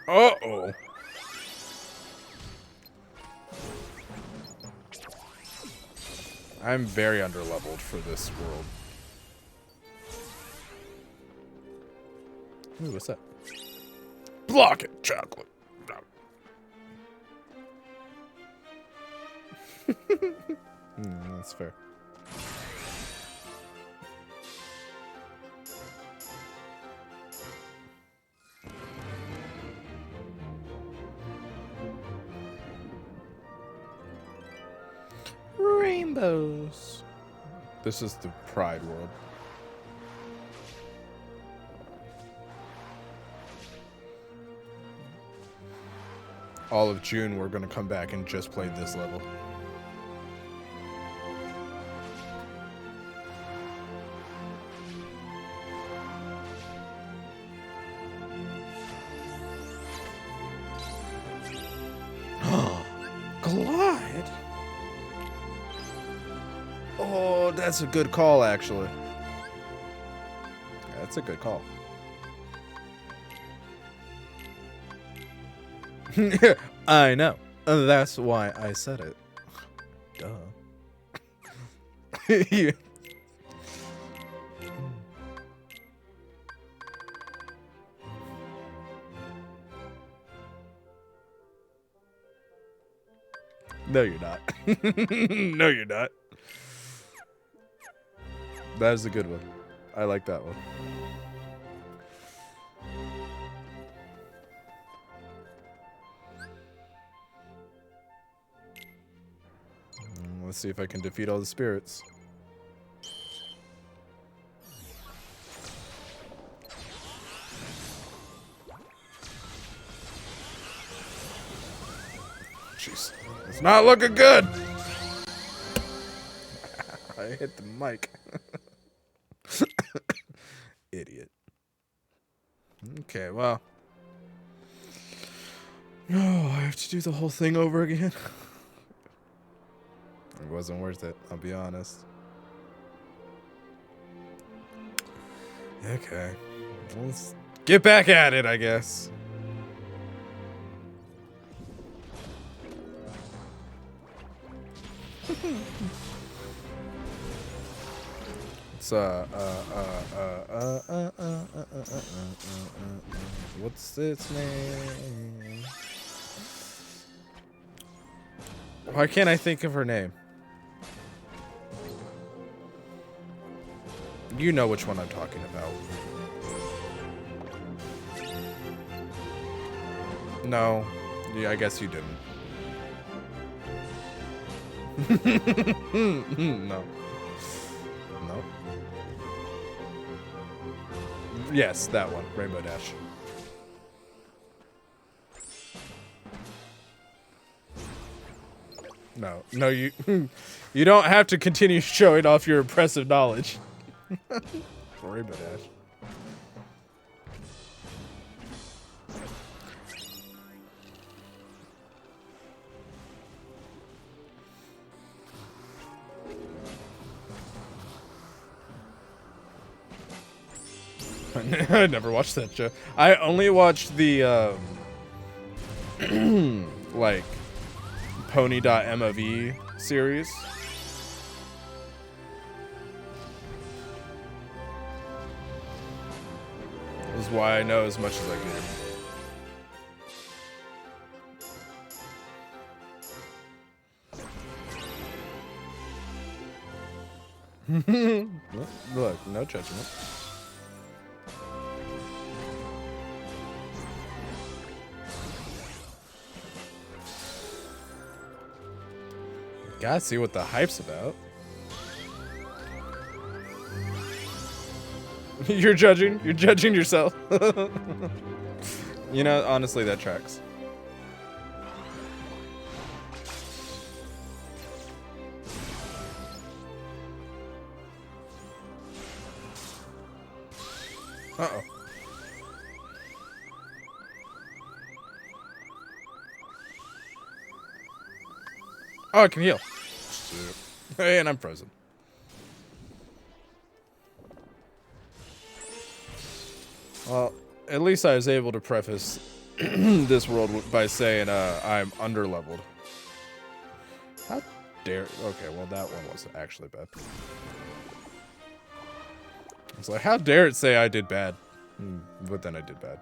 A: Uh-oh. I'm very underleveled for this world. Ooh, what's that? Block it, chocolate. That's fair. Rainbows. This is the Pride world. All of June, we're gonna come back and just play this level. Glide? Oh, that's a good call, actually. That's a good call. I know. That's why I said it. Duh. No, you're not. No, you're not. That is a good one. I like that one. Let's see if I can defeat all the spirits. Jeez. It's not looking good. I hit the mic. Idiot. Okay, well. No, I have to do the whole thing over again. It wasn't worth it, I'll be honest. Okay. Let's get back at it, I guess. It's what's its name? Why can't I think of her name? You know which one I'm talking about. No. Yeah, I guess you didn't. No. No. Yes, that one. Rainbow Dash. No. No, you you don't have to continue showing off your impressive knowledge. Rainbow Dash. I never watched that show. I only watched the like pony.mov series. This is why I know as much as I can. Look, no judgment. Gotta see what the hype's about. You're judging yourself. You know, honestly, that tracks. Uh-oh. Oh, I can heal. And I'm frozen. Well, at least I was able to preface this world by saying I'm underleveled. How dare... Okay, well, that one wasn't actually bad. It's like, how dare it say I did bad? But then I did bad.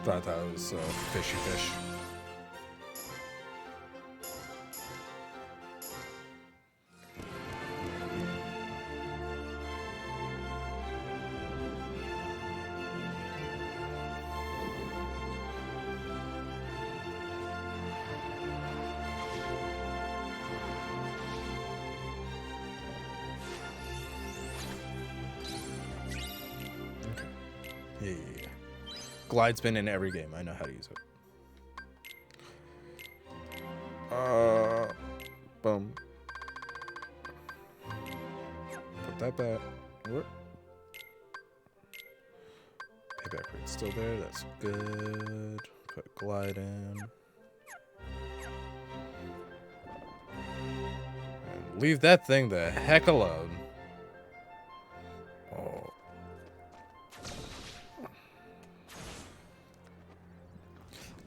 A: Thought that was fishy fish. Yeah. Glide's been in every game. I know how to use it. Boom. Put that back. What? Payback rate's still there. That's good. Put glide in. And leave that thing the heck alone.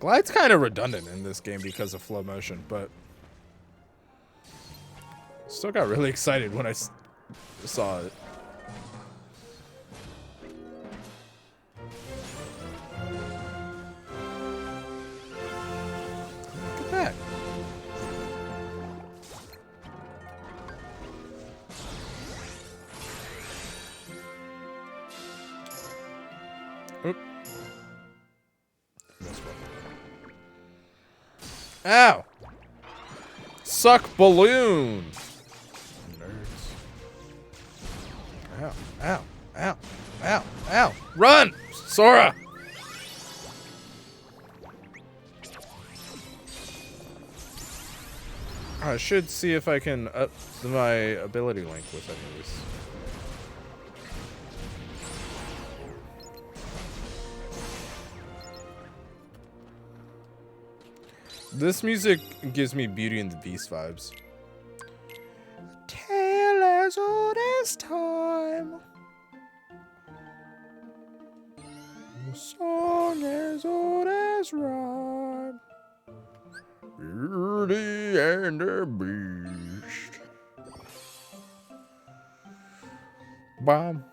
A: Glide's kind of redundant in this game because of flow motion, but still got really excited when I saw it. Look at that. Oop. Missed one. Ow! Suck balloon! Nerds. Ow, ow, ow, ow, ow! Run! Sora! I should see if I can up my ability link with any of these. This music gives me Beauty and the Beast vibes. Tale as old as time. A song as old as rhyme. Beauty and the Beast. Bomb.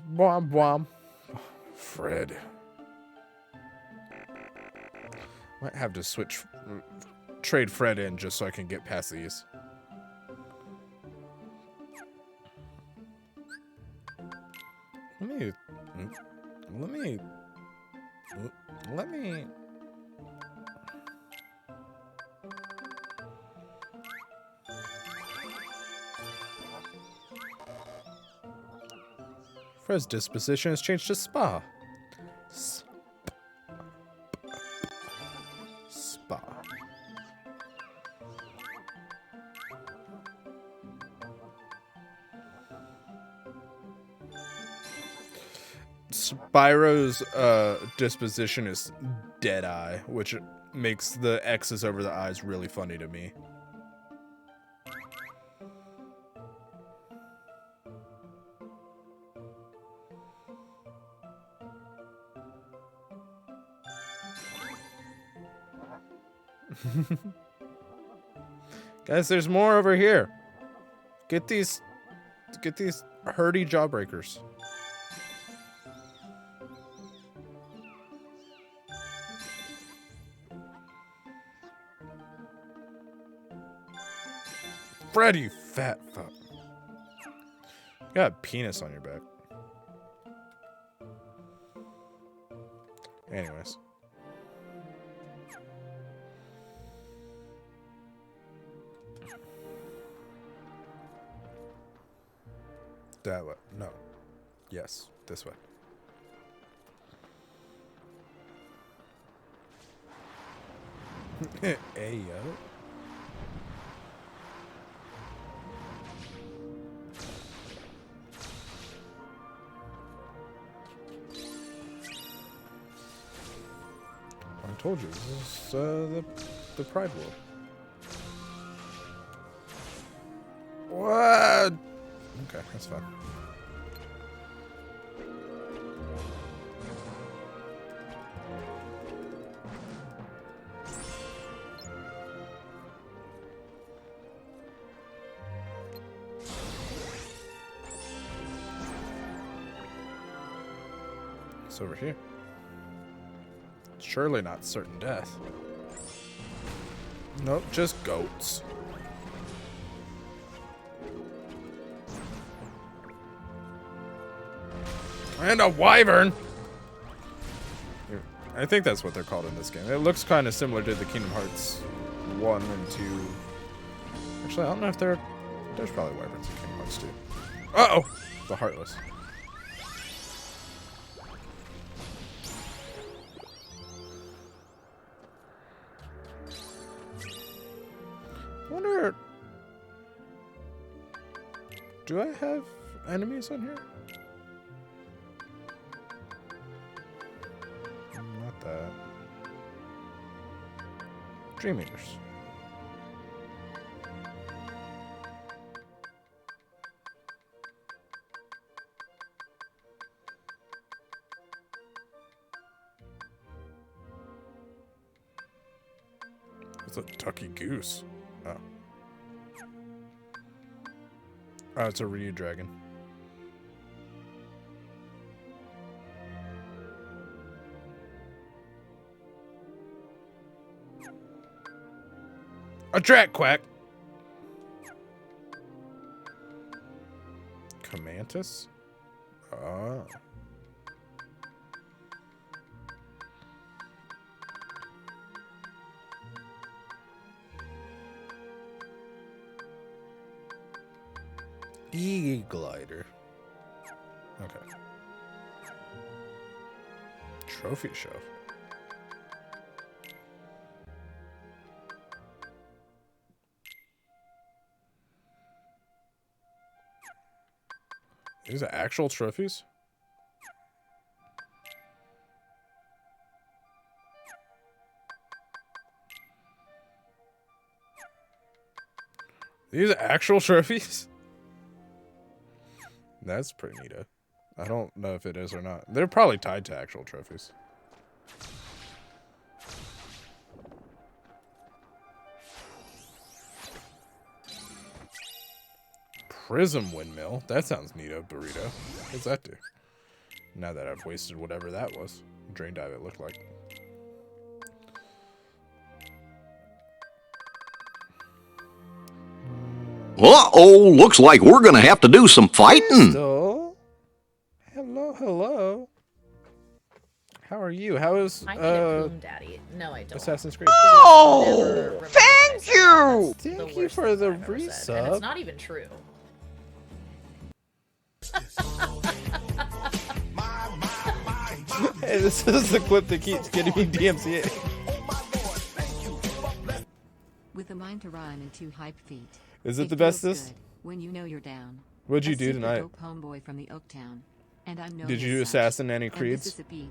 A: Bomb, bomb. Fred. Might have to trade Fred in just so I can get past these. Let me. Fred's disposition has changed to spa. Spa. Spyro's disposition is Deadeye, which makes the X's over the eyes really funny to me. Guys, there's more over here. Get these herdy jawbreakers. Fred, you fat fuck. You got a penis on your back. Anyways. That way. No. Yes. This way. Hey, yo. I told you, this is the Pride World. What? Okay, that's fine. It's over here. Surely not certain death. Nope, just goats. And a wyvern! I think that's what they're called in this game. It looks kind of similar to the Kingdom Hearts 1 and 2. Actually, I don't know if there's probably wyverns in Kingdom Hearts 2. Uh-oh! The Heartless. I wonder... Do I have enemies on here? Not that. Dream Eaters. It's a ducky goose. Oh. Oh, it's a Ryu dragon. A track quack. Comantus? Oh. E-glider. Okay. Trophy shelf. These are actual trophies? These are actual trophies? That's pretty neato. I don't know if it is or not. They're probably tied to actual trophies. Prism windmill. That sounds neato, burrito. What's that do? Now that I've wasted whatever that was. Drain dive it looked like.
G: Uh-oh, looks like we're gonna have to do some fighting.
A: Crystal? Hello, hello. How are you? How is
L: I need a Boom Daddy. No, I don't.
A: Assassin's Creed?
L: Oh,
K: thank you!
A: Thank you for the resub.
L: And it's not even true.
A: Hey, this is the clip that keeps getting me DMCA.
M: With a mind to rhyme and 2 hype feet.
A: Is it the bestest?
M: Good when you know you're down.
A: What'd you do tonight?
M: Dope homeboy from the Oaktown. And I'm known
A: Did you
M: as
A: assassin
M: such.
A: any
M: And
A: creeds?
M: this is a beat.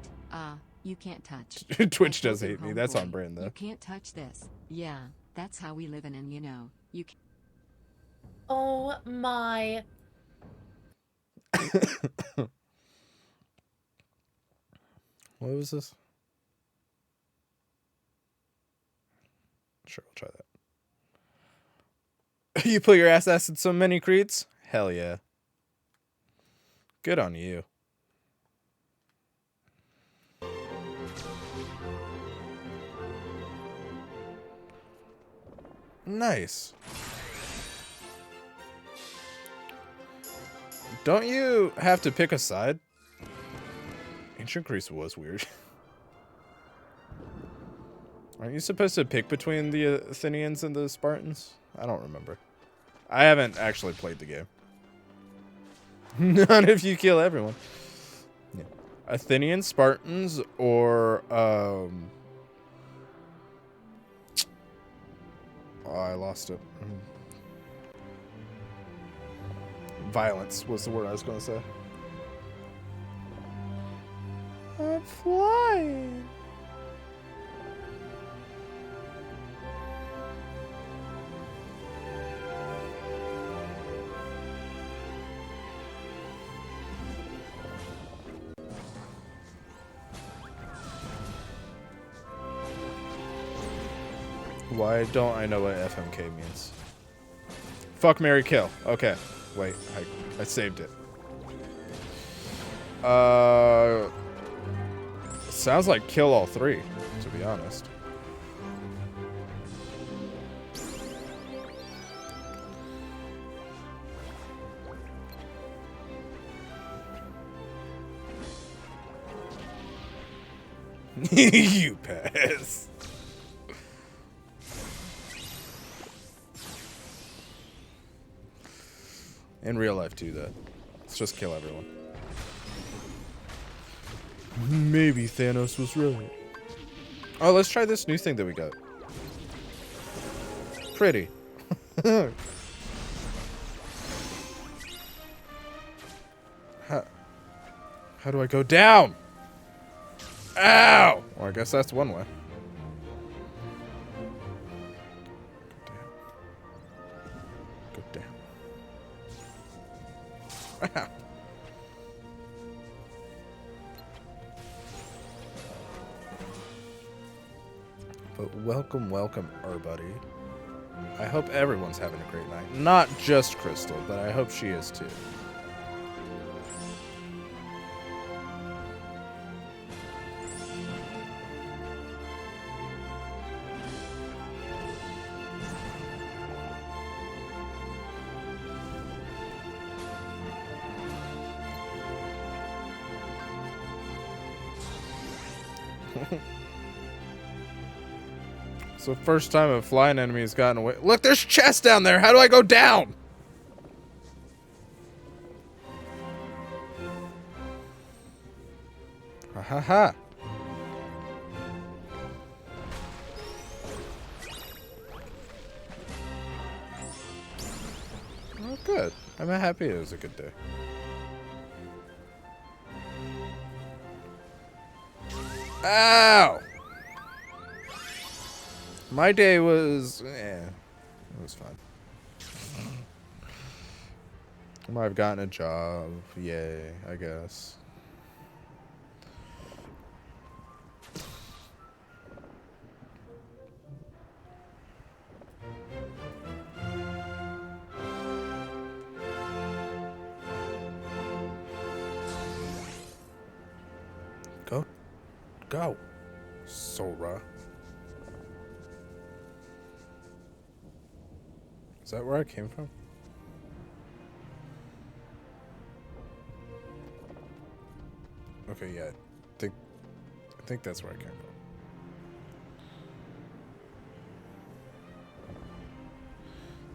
M: You can't touch.
A: Twitch does hate me. That's on brand though.
M: You can't touch this. Yeah, that's how we livin', and you know, you can.
L: Oh my.
A: What was this? Sure, we'll try that. You put your ass in so many creeds? Hell yeah. Good on you. Nice. Don't you have to pick a side? Ancient Greece was weird. Aren't you supposed to pick between the Athenians and the Spartans? I don't remember. I haven't actually played the game. Not if you kill everyone. Yeah. Athenians, Spartans, or oh, I lost it. Violence was the word I was going to say. I'm flying. Why don't I know what FMK means? Fuck, marry, kill. Okay. Wait, I saved it. Sounds like kill all 3, to be honest. You pass. In real life too, though. Let's just kill everyone. Maybe Thanos was right. Oh, let's try this new thing that we got. Pretty. How do I go down? Ow! Well, I guess that's one way. Go down. Wow. But welcome, welcome, everybody. I hope everyone's having a great night. Not just Crystal, but I hope she is too. It's the first time a flying enemy has gotten away. Look, there's chests down there. How do I go down? Ha ha ha. Oh, good. I'm happy it was a good day. Ow! My day was, it was fun. I might have gotten a job. Yay, I guess. Go. Go. Sora. Is that where I came from? Okay, yeah. I think that's where I came from.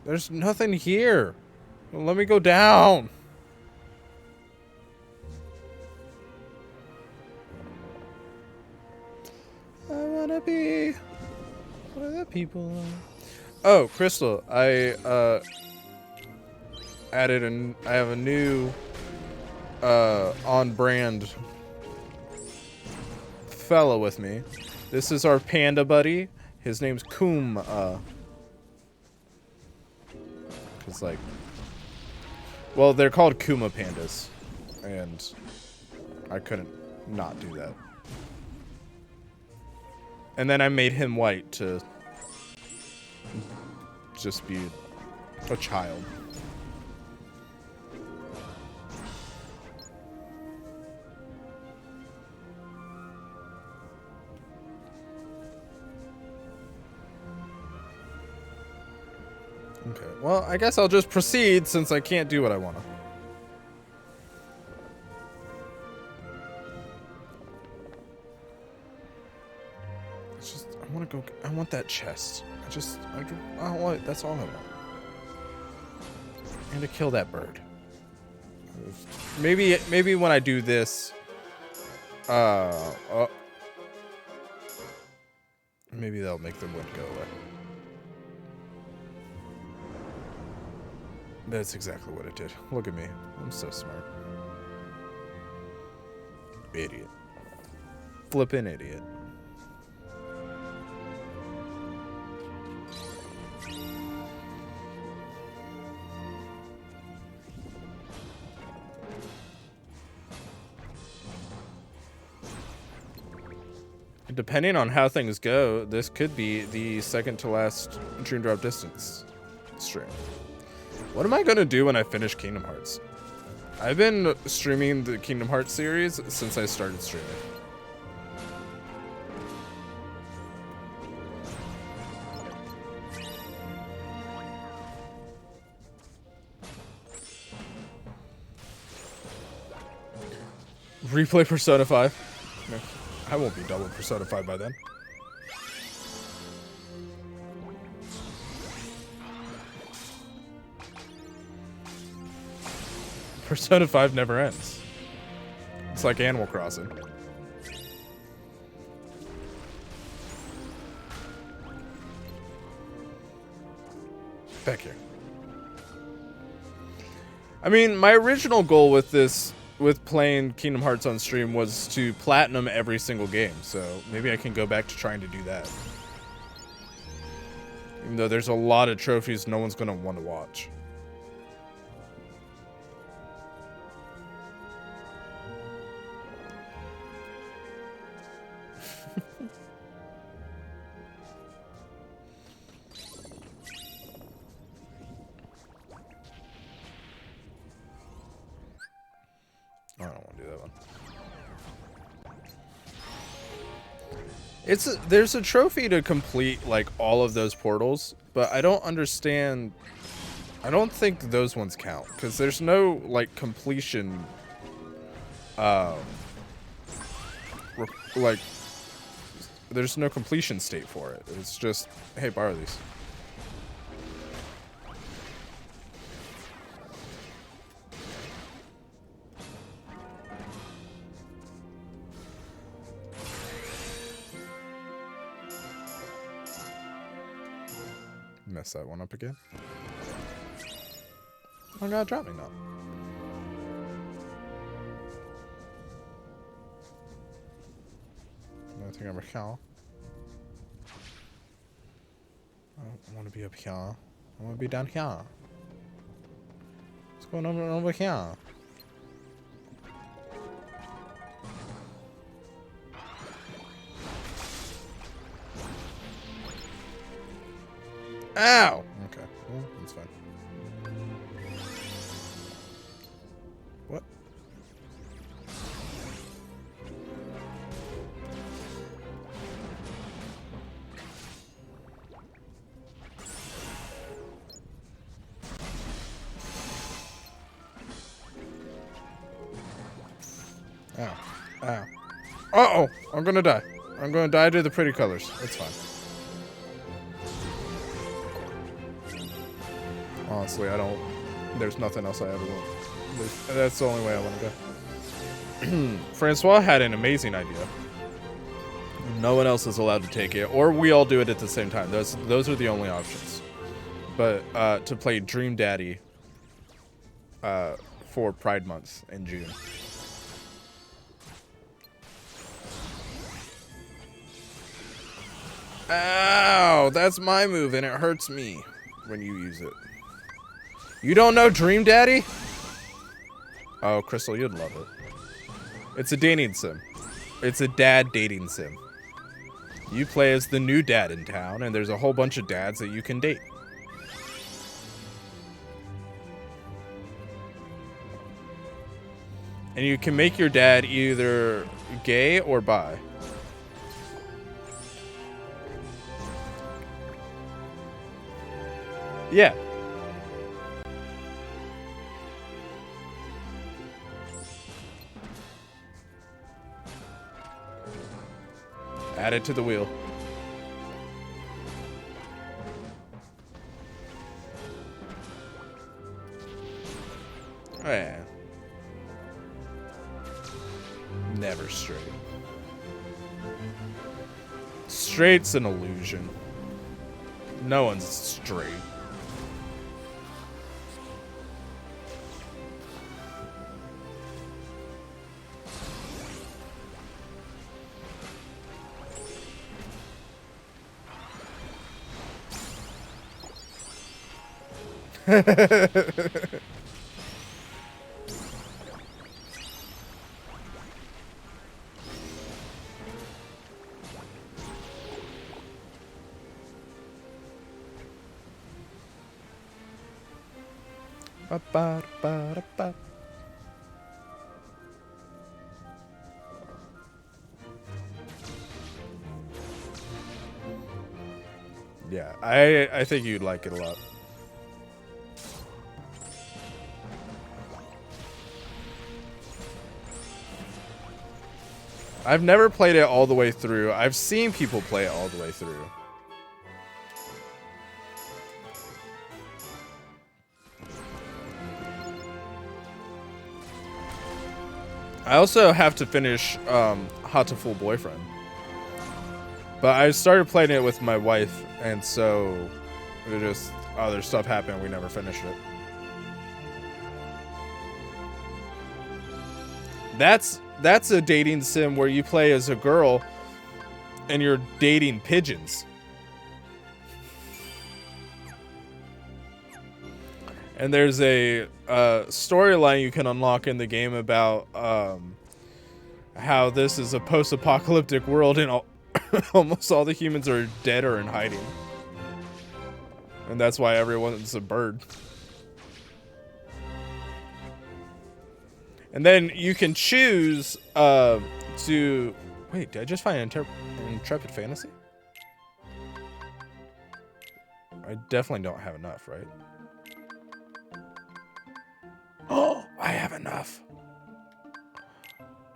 A: There's nothing here. Let me go down. I wanna be where the people are. Oh, Crystal, I added I have a new on-brand fella with me. This is our panda buddy. His name's Koom. Cause like, well, they're called Kuma pandas, and I couldn't not do that. And then I made him white to just be a child. Okay, well, I guess I'll just proceed since I can't do what I want to. It's just, I want to go, I want that chest. I want, that's all I want. And to kill that bird. Maybe when I do this, maybe that'll make the wind go away. That's exactly what it did. Look at me. I'm so smart. Idiot. Flippin' idiot. Depending on how things go, this could be the second to last Dream Drop Distance stream. What am I gonna do when I finish Kingdom Hearts? I've been streaming the Kingdom Hearts series since I started streaming. Replay Persona 5. No, I won't be double Persona 5 by then. Persona 5 never ends. It's like Animal Crossing. Back here. I mean, my original goal with this, with playing Kingdom Hearts on stream, was to platinum every single game, so maybe I can go back to trying to do that. Even though there's a lot of trophies no one's gonna want to watch. There's a trophy to complete like all of those portals, but I don't understand. I don't think those ones count because there's no like completion. Like there's no completion state for it. It's just, hey, borrow these. Mess that one up again. Oh god, drop me now. I think I'm here. I want to be up here. I want to be down here. What's going on over here? Ow! Okay, well, that's fine. What? Ow. Ow. Uh-oh! I'm gonna die. I'm gonna die to the pretty colors. It's fine. Honestly, I don't... There's nothing else I ever want. That's the only way I want to go. Francois had an amazing idea. No one else is allowed to take it, or we all do it at the same time. Those are the only options. But to play Dream Daddy for Pride Month in June. Ow! That's my move, and it hurts me when you use it. You don't know Dream Daddy? Oh, Crystal, you'd love it. It's a dating sim. It's a dad dating sim. You play as the new dad in town, and there's a whole bunch of dads that you can date. And you can make your dad either gay or bi. Yeah. Add it to the wheel. Oh, yeah. Never straight. Straight's an illusion. No one's straight. Ba-ba-da-ba-da-ba. Yeah, I think you'd like it a lot. I've never played it all the way through. I've seen people play it all the way through. I also have to finish Hot to Full Boyfriend. But I started playing it with my wife, and so it just other stuff happened. We never finished it. That's a dating sim where you play as a girl and you're dating pigeons. And there's a storyline you can unlock in the game about how this is a post-apocalyptic world and almost all the humans are dead or in hiding. And that's why everyone's a bird. And then you can choose to... Wait, did I just find an Intrepid Fantasy? I definitely don't have enough, right? Oh, I have enough.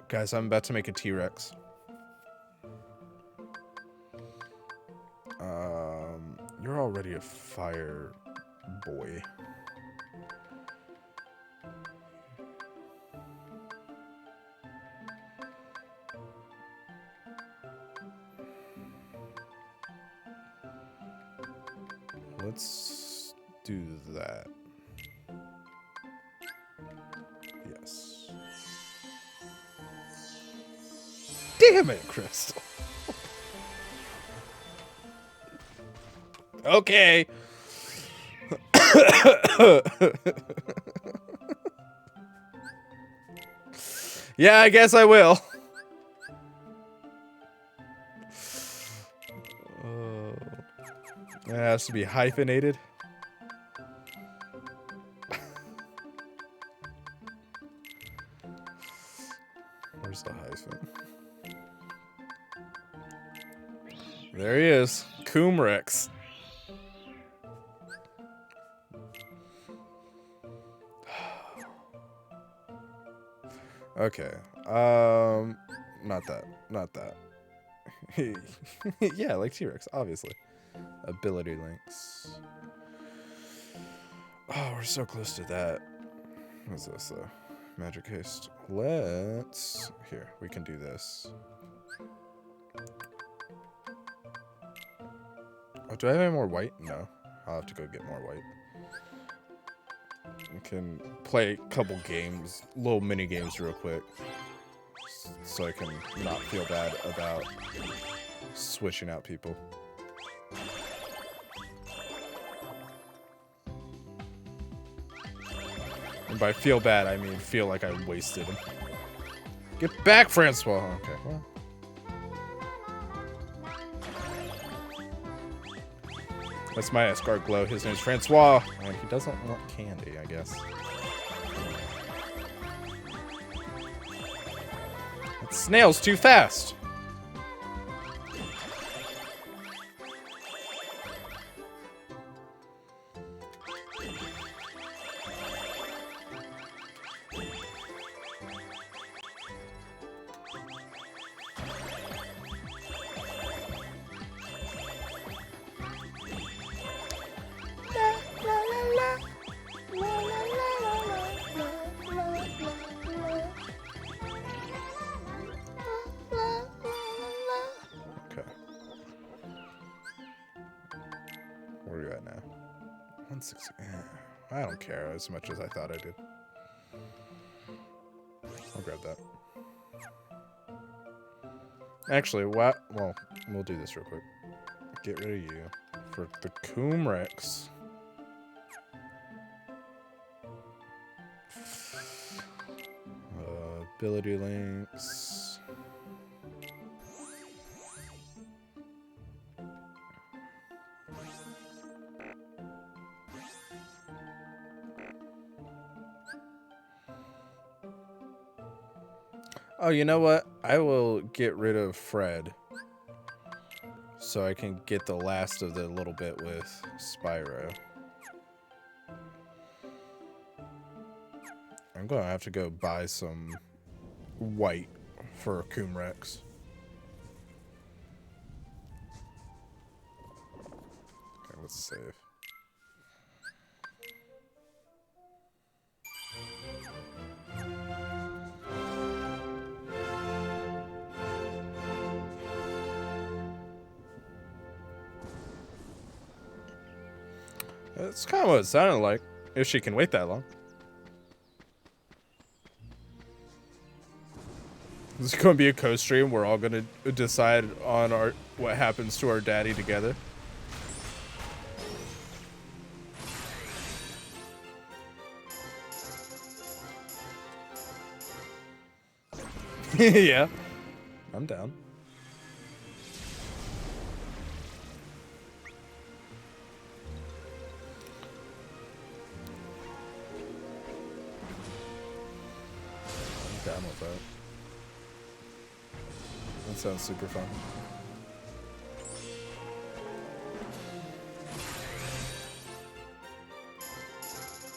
A: Guys, I'm about to make a T-Rex. You're already a fire boy. Let's do that. Yes. Damn it, Crystal. Okay. Yeah, I guess I will. It has to be hyphenated. Where's the hyphen? There he is. Coomrex. Okay. Not that. Not that. Yeah, like T-Rex, obviously. Ability links. Oh, we're so close to that. What's this, though? Magic haste. Let's... Here, we can do this. Oh, do I have any more white? No. I'll have to go get more white. We can play a couple games, little mini games real quick. So I can not feel bad about switching out people. And by feel bad, I mean feel like I wasted him. Get back, Francois! Okay, well. That's my escort glow. His name's Francois. And he doesn't want candy, I guess. That snail's too fast. Where are you at now? 160. I don't care as much as I thought I did. I'll grab that. Actually, what? Well, we'll do this real quick. Get rid of you for the Coomrex. Ability links. Oh, you know what? I will get rid of Fred. So I can get the last of the little bit with Spyro. I'm gonna have to go buy some white for Coomrex. Okay, let's save. That's kind of what it sounded like, if she can wait that long. This is going to be a co-stream. We're all going to decide on what happens to our daddy together. Yeah, I'm down. I'm down with that. That sounds super fun.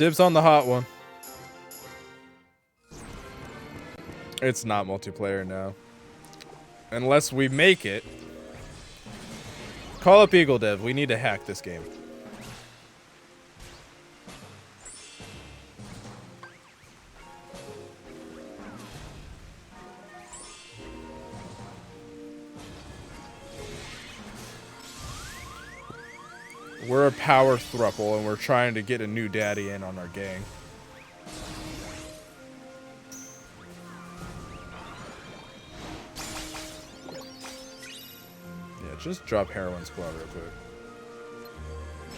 A: Dibs on the hot one. It's not multiplayer now. Unless we make it. Call up Eagle Dev. We need to hack this game. We're a power thruple and we're trying to get a new daddy in on our gang. Yeah, just drop Heroin Squad real quick.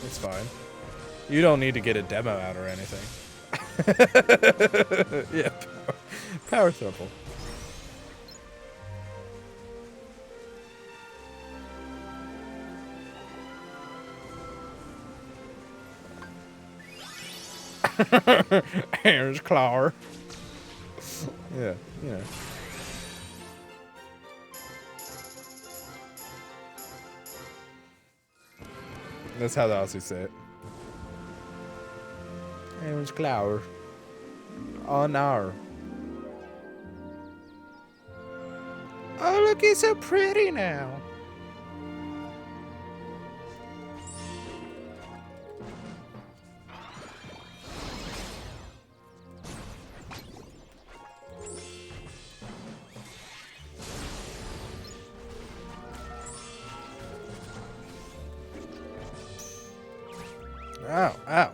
A: It's fine. You don't need to get a demo out or anything. Yeah, power thruple. Aaron's Claw. Yeah, yeah. That's how the Aussies say it. Aaron's Claw. On our. Oh, look, he's so pretty now. Ow, ow.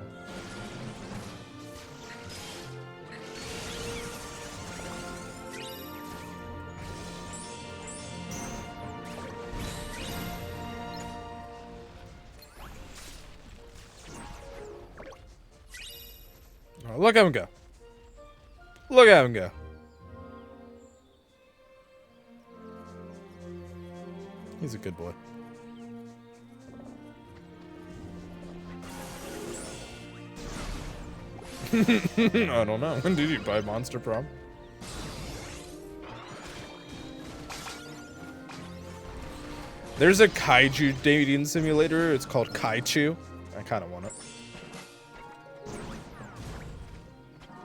A: Oh, look at him go. Look at him go. He's a good boy. I don't know. When did you buy Monster Prom? There's a kaiju dating simulator. It's called Kaichu. I kind of want it.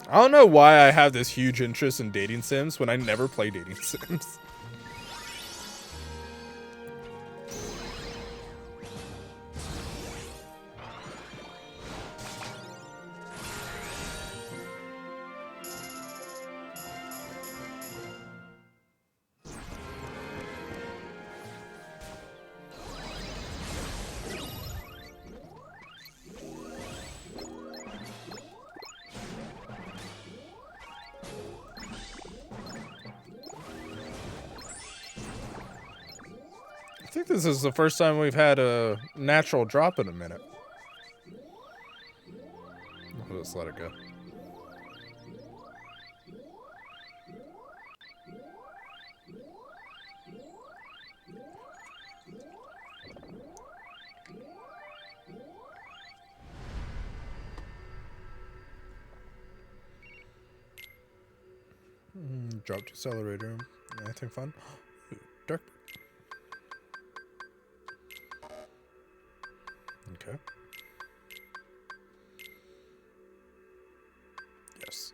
A: I don't know why I have this huge interest in dating sims when I never play dating sims. I think this is the first time we've had a natural drop in a minute. I'll just let it go. Dropped accelerator. Anything fun? Ooh, dark. Okay. Yes.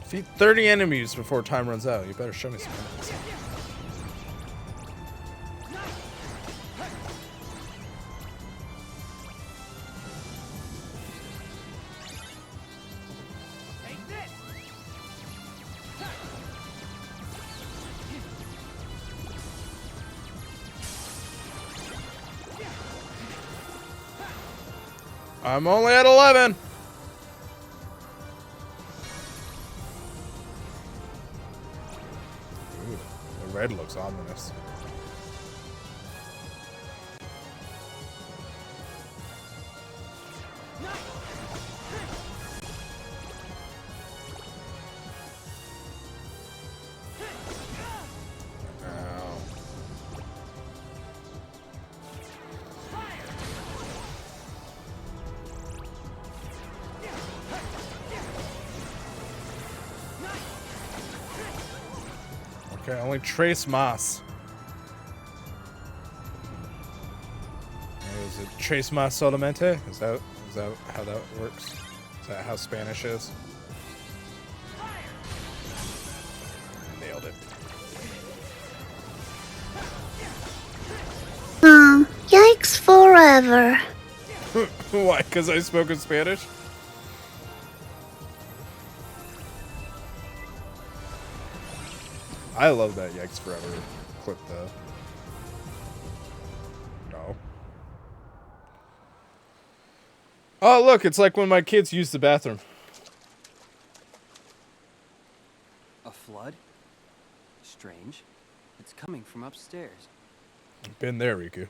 A: Defeat 30 enemies before time runs out. You better show me some enemies. I'm only at 11. Ooh, the red looks ominous. Okay, only trace mas. Is it trace mas solamente? Is that how that works? Is that how Spanish is? Nailed it.
D: Yikes forever.
A: Why? Because I spoke in Spanish? I love that Yikes Forever clip, though. No. Oh, look, it's like when my kids use the bathroom.
B: A flood? Strange. It's coming from upstairs.
A: Been there, Riku.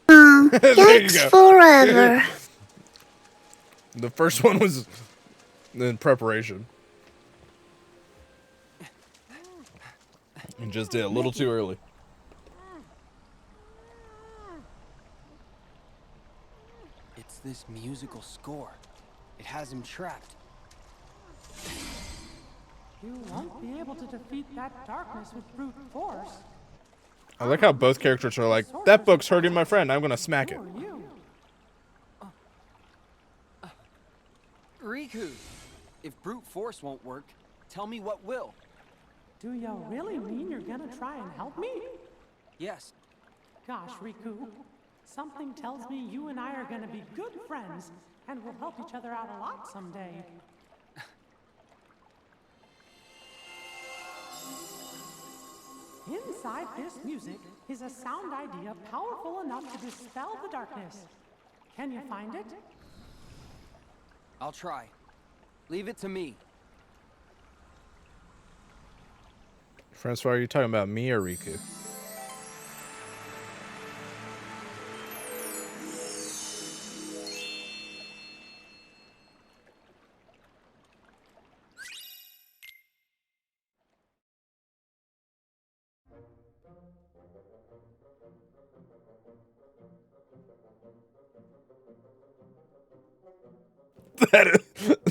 D: Yikes forever.
A: The first one was in preparation. And just did a little too early.
B: It's this musical score. It has him trapped.
H: You won't be able to defeat that darkness with brute force.
A: I like how both characters are like, that book's hurting my friend, I'm gonna smack it.
B: Riku! If brute force won't work, tell me what will.
H: Do you really mean you're gonna try and help me?
B: Yes.
H: Gosh, Riku. Something tells me you and I are gonna be good friends, and we'll help each other out a lot someday. Inside this music is a sound idea powerful enough to dispel the darkness. Can you find it?
B: I'll try. Leave it to me.
A: Francois, are you talking about me or Riku?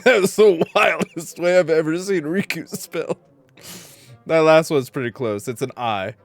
A: That is the wildest way I've ever seen Riku spell. That last one's pretty close. It's an I.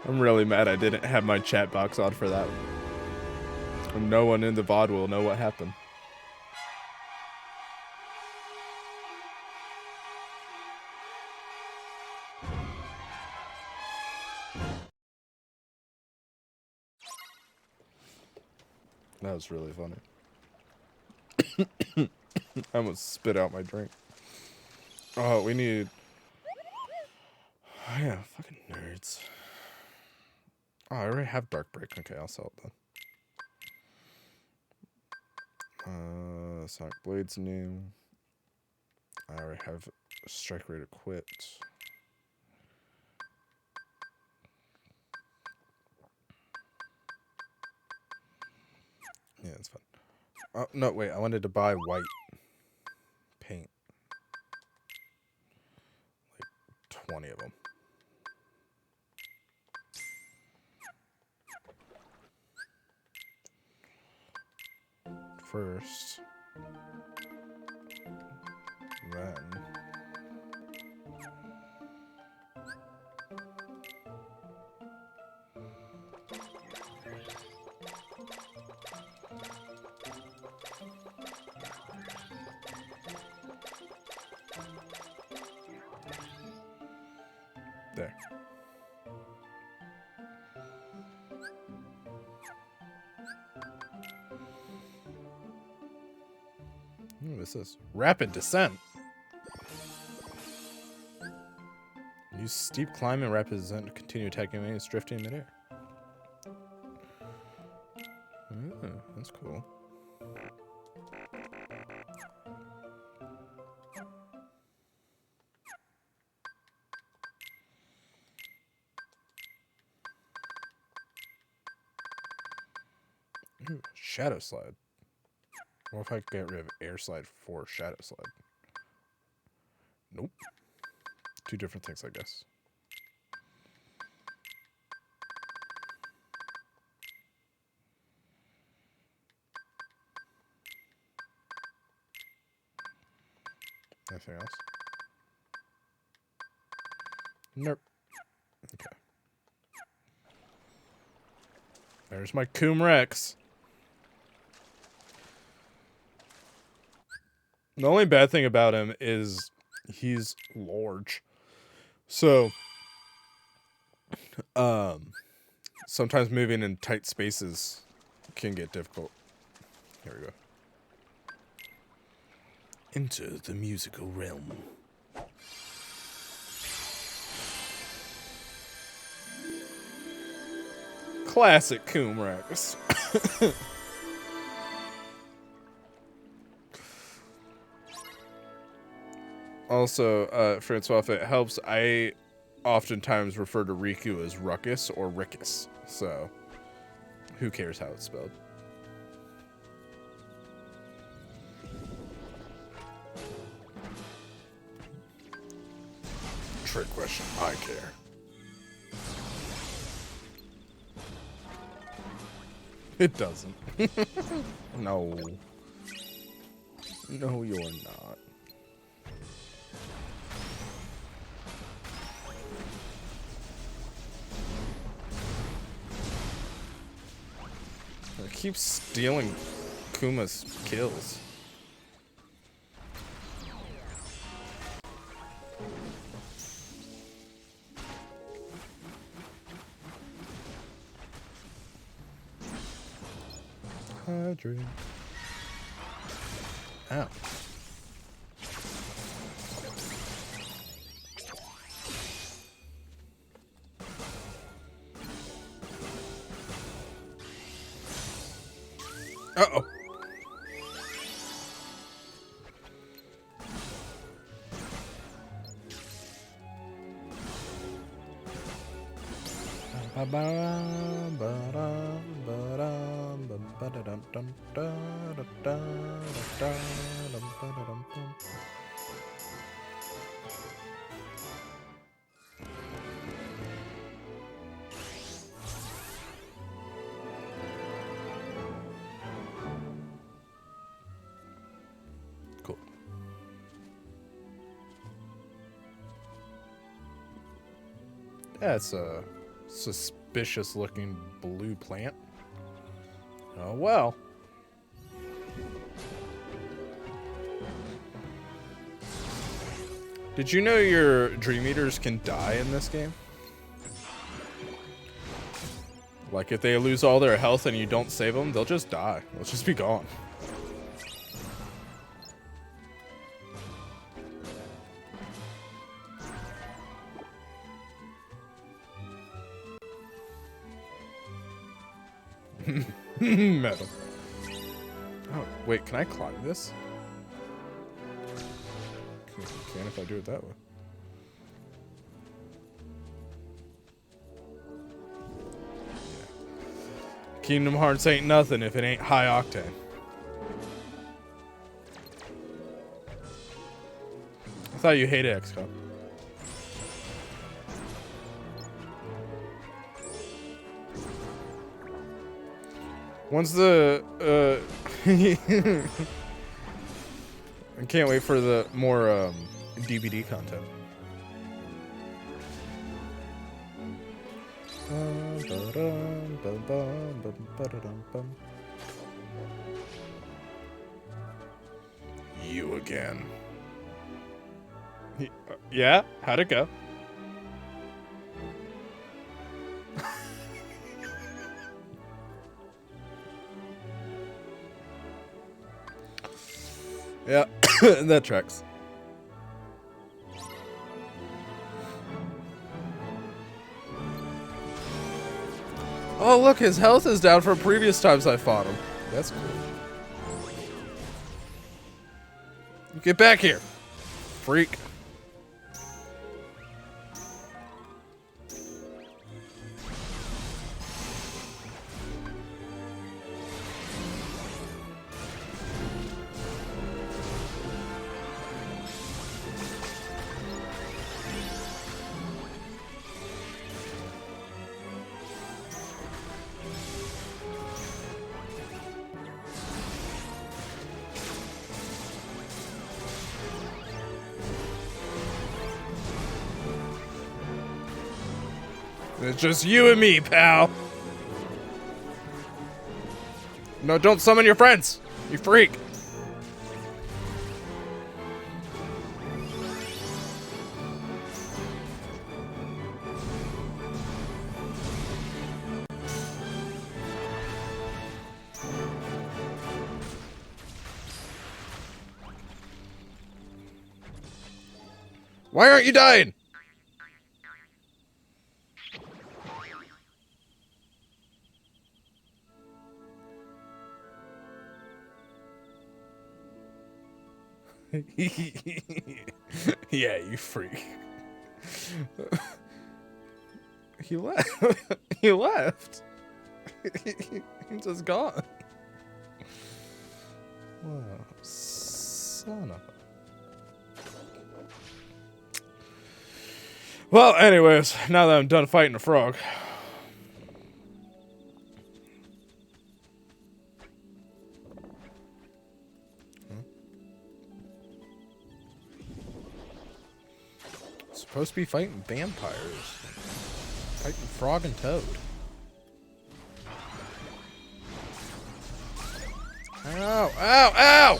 A: I'm really mad I didn't have my chat box on for that. And no one in the VOD will know what happened. That was really funny. I almost spit out my drink. Oh, we need... Oh, yeah, fucking nerds. Oh, I already have Dark Break. Okay, I'll sell it then. Sonic Blade's new. I already have Strike Rate equipped. Yeah, it's fun. Oh, no, wait. I wanted to buy white paint. Like 20 of them. First. Then. There. Ooh, this is Rapid Descent. Use steep climb and rapid descent to continue attacking enemies drifting in midair. Ooh, that's cool. Ooh, shadow slide. What if I get rid of air slide for shadow slide? Nope. Two different things, I guess. Anything else? Nope. Okay. There's my Coom Rex. The only bad thing about him is he's large. So, sometimes moving in tight spaces can get difficult. Here we go. Enter the musical realm. Classic Coom Rex. Also, Francois, if it helps, I oftentimes refer to Riku as Ruckus or Rickus. So, who cares how it's spelled? Trick question. I care. It doesn't. No. No, you're not. I keep stealing Kuma's kills. Hydrate. Ow. Uh-oh. Cool. That's a suspicious looking blue plant. Oh well. Did you know your Dream Eaters can die in this game? Like if they lose all their health and you don't save them, they'll just die. They'll just be gone. Metal. Oh, wait, can I climb this? Can if I do it that way. Yeah. Kingdom Hearts ain't nothing if it ain't high octane. I thought you hated XCOM. Once the I can't wait for the more DVD content. You again. Yeah? How'd it go? Yeah, that tracks. Oh, look, his health is down from previous times I fought him. That's cool. Get back here, freak. It's just you and me, pal. No, don't summon your friends, you freak. Why aren't you dying? Yeah, you freak. He left. He left. He's just gone. Wow, son of a... Well, anyways, now that I'm done fighting a frog. Supposed to be fighting vampires. Fighting frog and toad. Ow, ow, ow!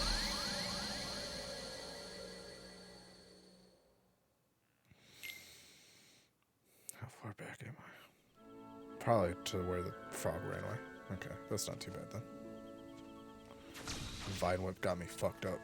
A: How far back am I? Probably to where the frog ran away. Okay, that's not too bad then. Vine Whip got me fucked up.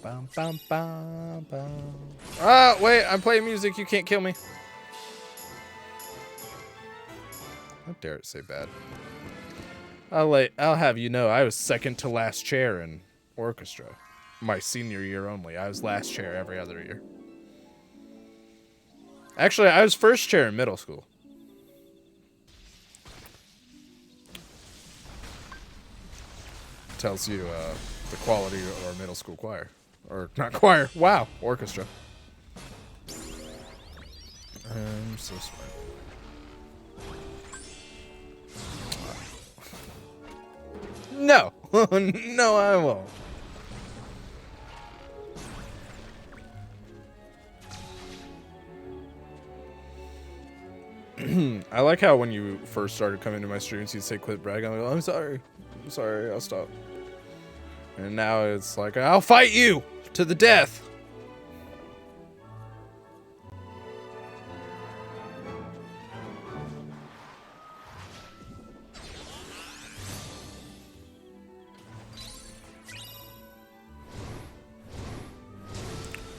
A: Bum, bum, bum, bum. Oh, wait, I'm playing music. You can't kill me. How dare it say bad. I'll have you know, I was second to last chair in orchestra. My senior year only. I was last chair every other year. Actually, I was first chair in middle school. Tells you the quality of our middle school choir. Or not choir. Wow, orchestra. I'm so smart. No. No, I won't. I like how when you first started coming to my streams, you'd say quit bragging. I'm like, I'm sorry. I'm sorry. I'll stop. And now it's like, I'll fight you to the death.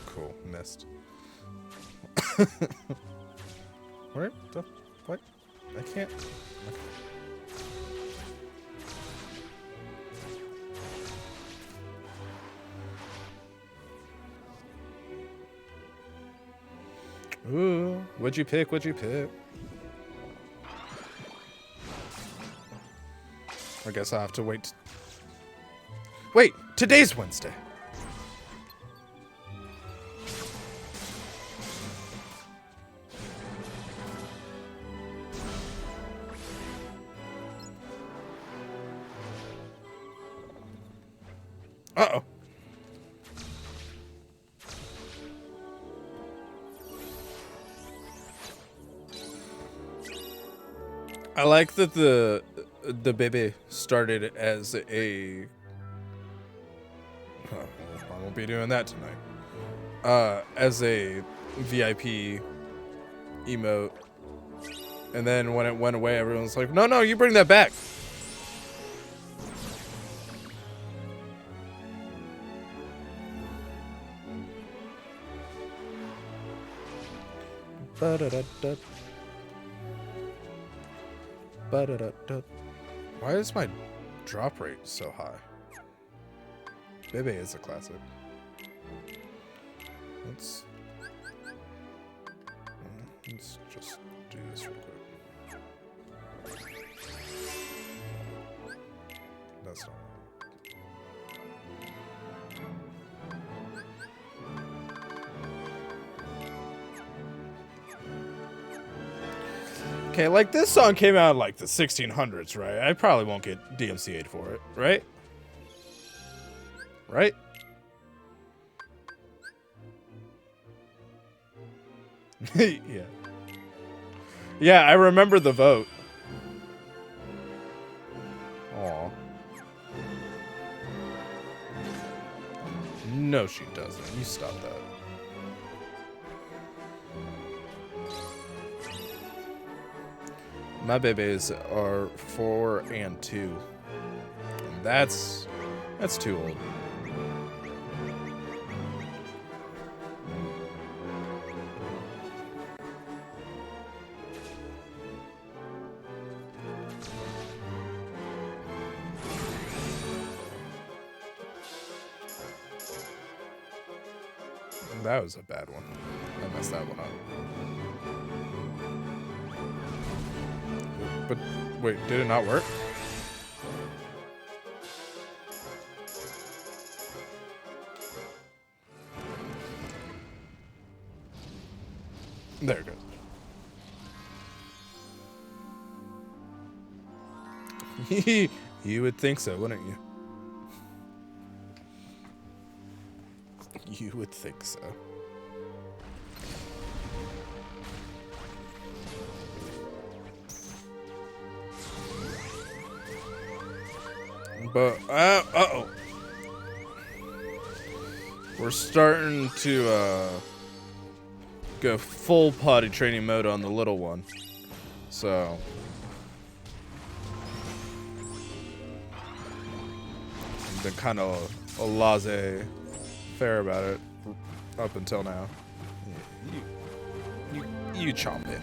A: Cool. Missed. Where the... What? I can't... Ooh, what'd you pick? What'd you pick? I guess I'll have to wait. Wait, today's Wednesday. Uh-oh. I like that the baby started as a. I won't be doing that tonight. As a VIP emote, and then when it went away, everyone's like, "No, you bring that back." Ba-da-da-da. Ba-da-da-da. Why is my drop rate so high? Bebe is a classic. Let's just do this real quick. That's not. Okay, like this song came out in like the 1600s, right? I probably won't get DMCA'd for it, right? Right? Yeah. Yeah, I remember the vote. Aw. No, she doesn't. You stop that. My babies are 4 and 2. That's too old. That was a bad one. I messed that one up. But wait, did it not work? There it goes. You would think so, wouldn't you? You would think so. But uh-oh. We're starting to go full potty training mode on the little one. So I've been kind of a laissez-faire about it up until now. You chomp in.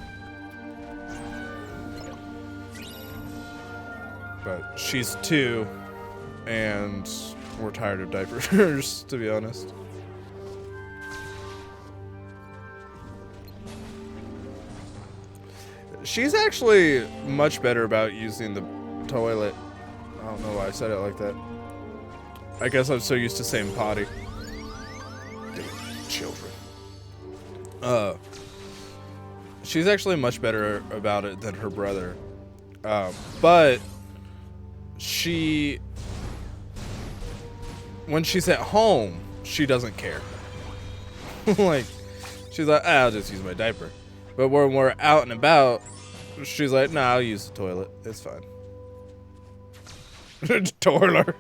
A: But she's 2, and we're tired of diapers, to be honest. She's actually much better about using the toilet. I don't know why I said it like that. I guess I'm so used to saying potty. Damn children. She's actually much better about it than her brother. But when she's at home, she doesn't care. Like, she's like, I'll just use my diaper. But when we're out and about, she's like, nah, I'll use the toilet. It's fine. Toiler.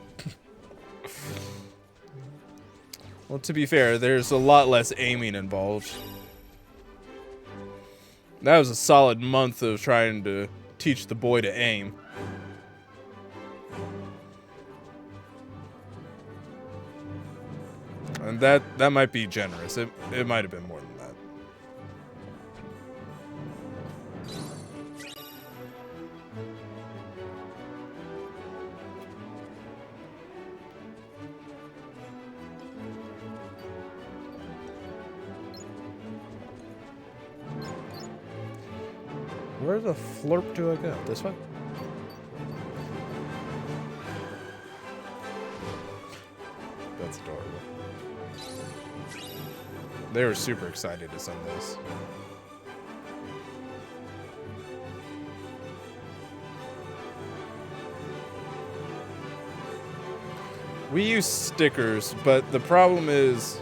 A: Well, to be fair, there's a lot less aiming involved. That was a solid month of trying to teach the boy to aim. And that might be generous. It might have been more than that. Where the florp do I go? This way? That's adorable. They were super excited to send this. We use stickers, but the problem is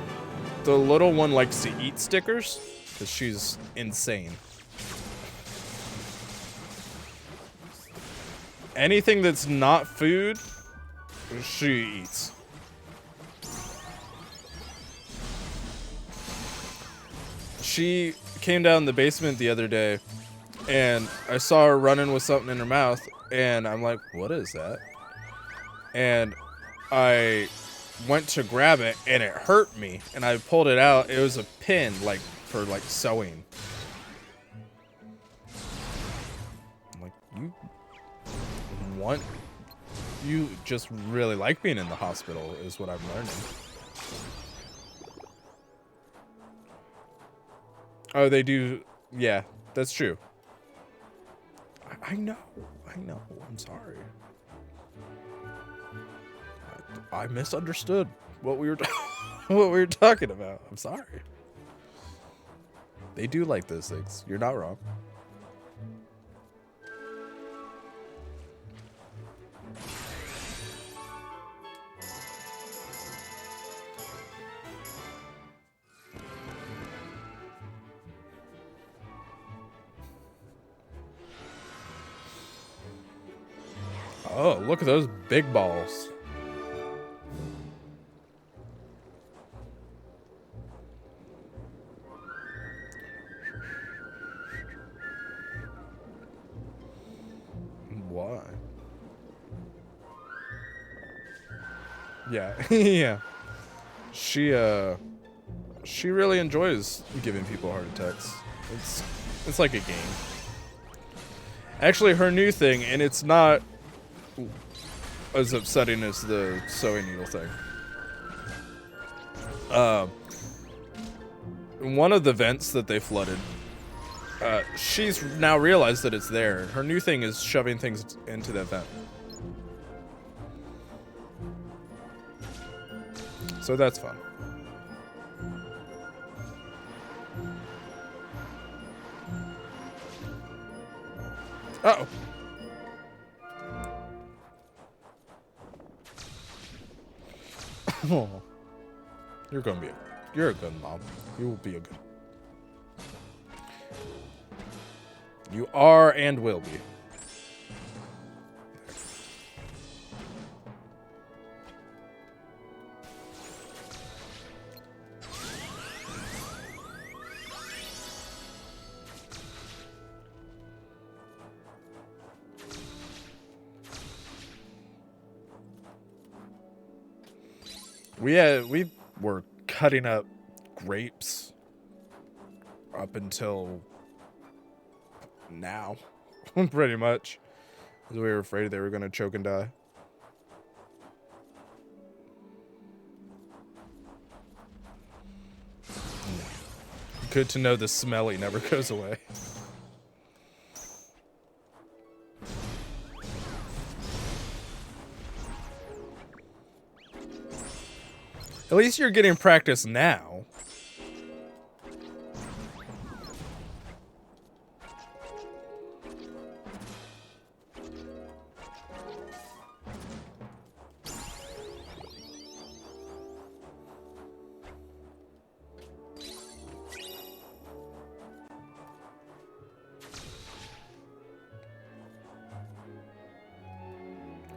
A: the little one likes to eat stickers because she's insane. Anything that's not food, she eats. She came down the basement the other day, and I saw her running with something in her mouth, and I'm like, what is that? And I went to grab it, and it hurt me, and I pulled it out. It was a pin, like, for, like, sewing. I'm like, you just really like being in the hospital, is what I'm learning. Oh, they do. Yeah, that's true. I know. I'm sorry. I misunderstood what we were what we were talking about. I'm sorry. They do like those things. You're not wrong. Oh, look at those big balls. Why? Yeah. Yeah. She really enjoys giving people heart attacks. It's like a game. Actually, her new thing, and it's not as upsetting as the sewing needle thing. One of the vents that they flooded, she's now realized that it's there. Her new thing is shoving things into that vent. So that's fun. Uh-oh. Oh, you're a good mom. You will be a good. You are and will be. We were cutting up grapes up until now, pretty much, because we were afraid they were going to choke and die. Good to know the smelly never goes away. At least you're getting practice now.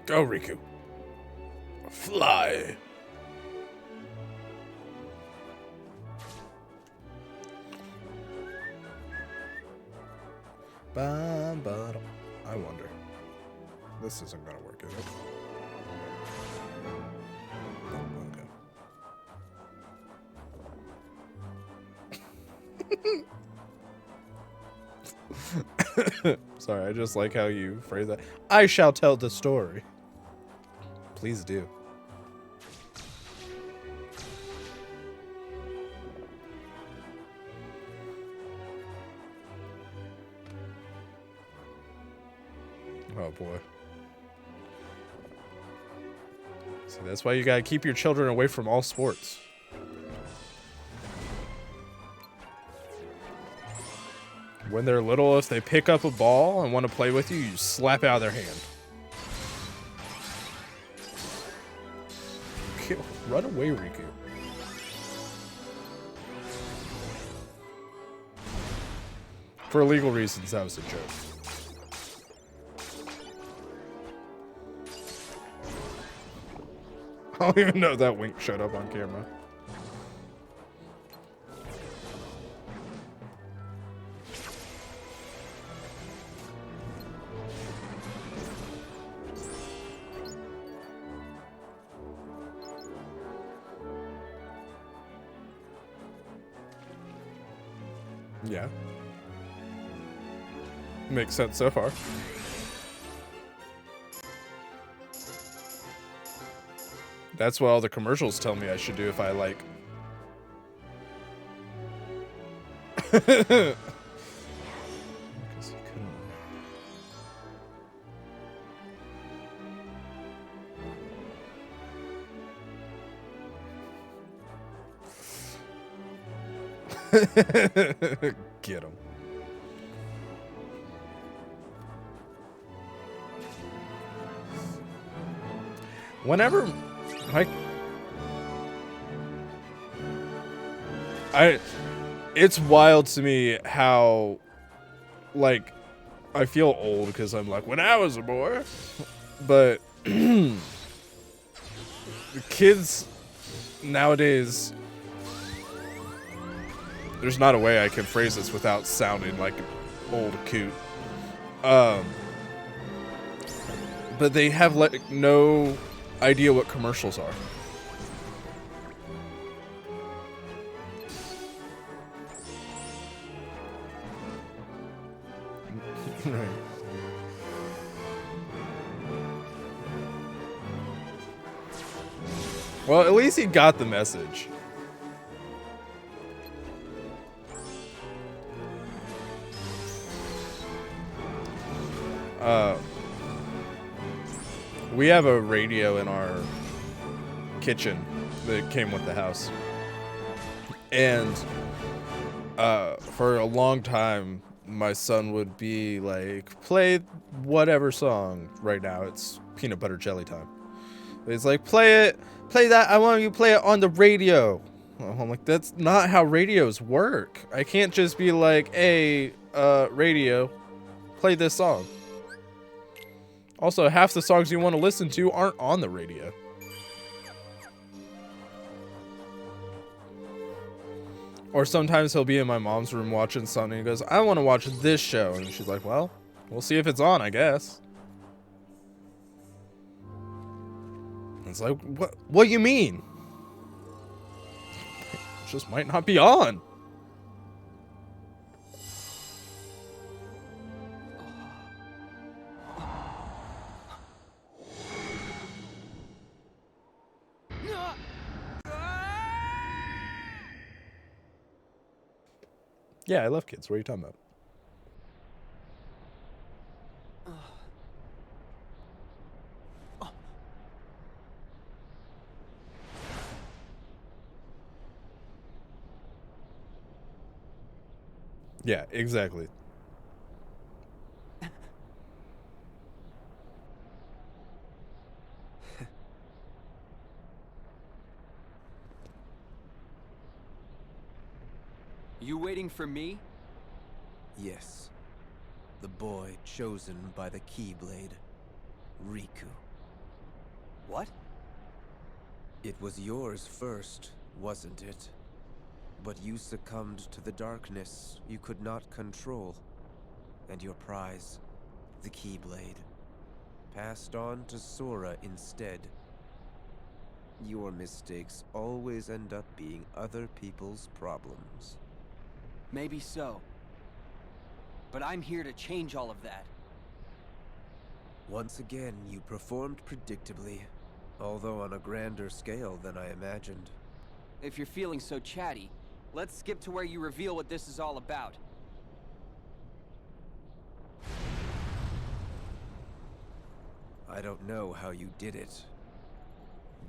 A: Go, Riku. Fly. I wonder. This isn't gonna work, is it? Okay. Sorry, I just like how you phrase that. I shall tell the story. Please do. Oh boy. So that's why you gotta keep your children away from all sports. When they're little, if they pick up a ball and want to play with you, you slap it out of their hand. Run away, Riku. For legal reasons, that was a joke. don't even know if that wink showed up on camera. Yeah. Makes sense so far. That's what all the commercials tell me I should do if I like. Get him. Whenever it's wild to me how like I feel old because I'm like when I was a boy, but the kids nowadays, there's not a way I can phrase this without sounding like an old coot. But they have like no idea what commercials are. Right. Well, at least he got the message. We have a radio in our kitchen that came with the house. And for a long time, my son would be like, play whatever song. Right now, it's peanut butter jelly time. It's like, play that. I want you to play it on the radio. I'm like, that's not how radios work. I can't just be like, hey, radio, play this song. Also, half the songs you want to listen to aren't on the radio. Or sometimes he'll be in my mom's room watching something and he goes, I want to watch this show. And she's like, well, we'll see if it's on, I guess. It's like, what do you mean? It just might not be on. Yeah, I love kids. What are you talking about? Yeah, exactly.
B: You waiting for me?
I: Yes. The boy chosen by the Keyblade, Riku.
B: What?
I: It was yours first, wasn't it? But you succumbed to the darkness you could not control. And your prize, the Keyblade, passed on to Sora instead. Your mistakes always end up being other people's problems.
B: Maybe so. But I'm here to change all of that.
I: Once again, you performed predictably, although on a grander scale than I imagined.
B: If you're feeling so chatty, let's skip to where you reveal what this is all about.
I: I don't know how you did it,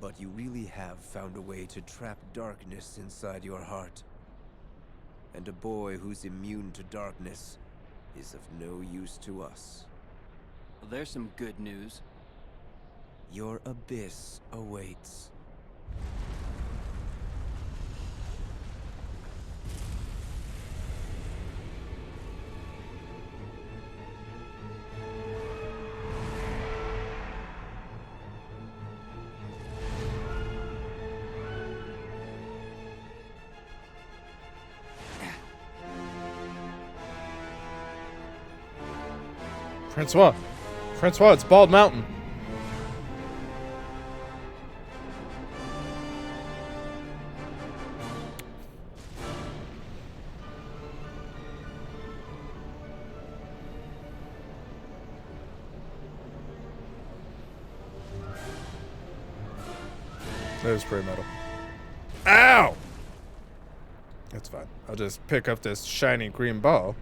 I: but you really have found a way to trap darkness inside your heart. And a boy who's immune to darkness is of no use to us.
B: Well, there's some good news.
I: Your abyss awaits.
A: Francois! Francois, it's Bald Mountain! That was pretty metal. Ow! That's fine. I'll just pick up this shiny green ball.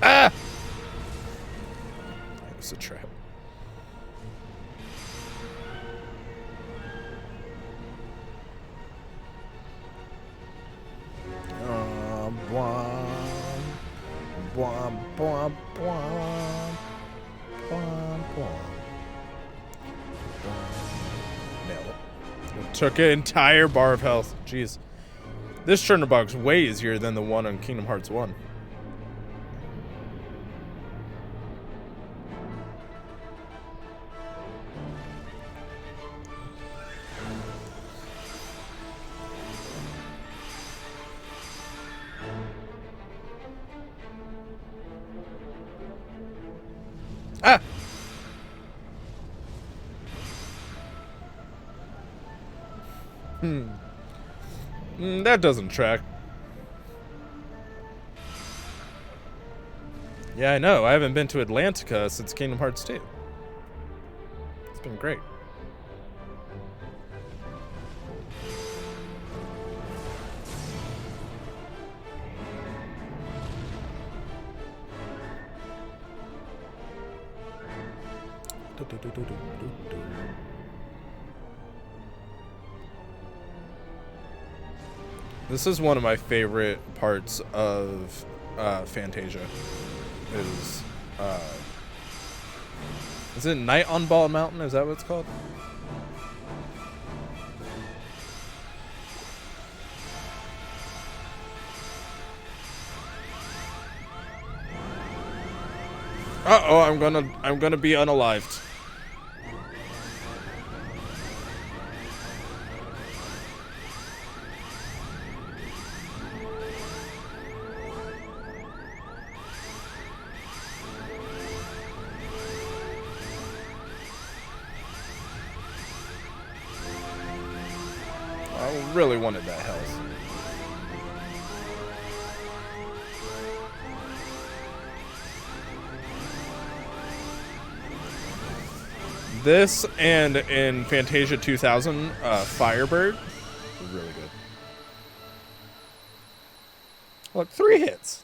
A: Ah! It was a trap. Bwom, bwom, bwom, bwom, bwom, bwom. Took an entire bar of health. Jeez. This Chernobog's way easier than the one on Kingdom Hearts 1. Ah! That doesn't track. Yeah, I know. I haven't been to Atlantica since Kingdom Hearts 2. It's been great. This is one of my favorite parts of Fantasia. Is it Night on Bald Mountain? Is that what it's called? Uh-oh, I'm gonna be unalived. I really wanted that health. This and in Fantasia 2000, Firebird was really good. Look, 3 hits.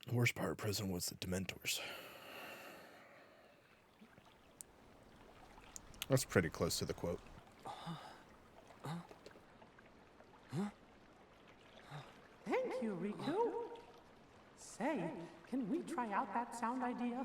A: The worst part of prison was the Dementors. That's pretty close to the quote.
H: Thank you, Riku. Say, can we try out that sound idea?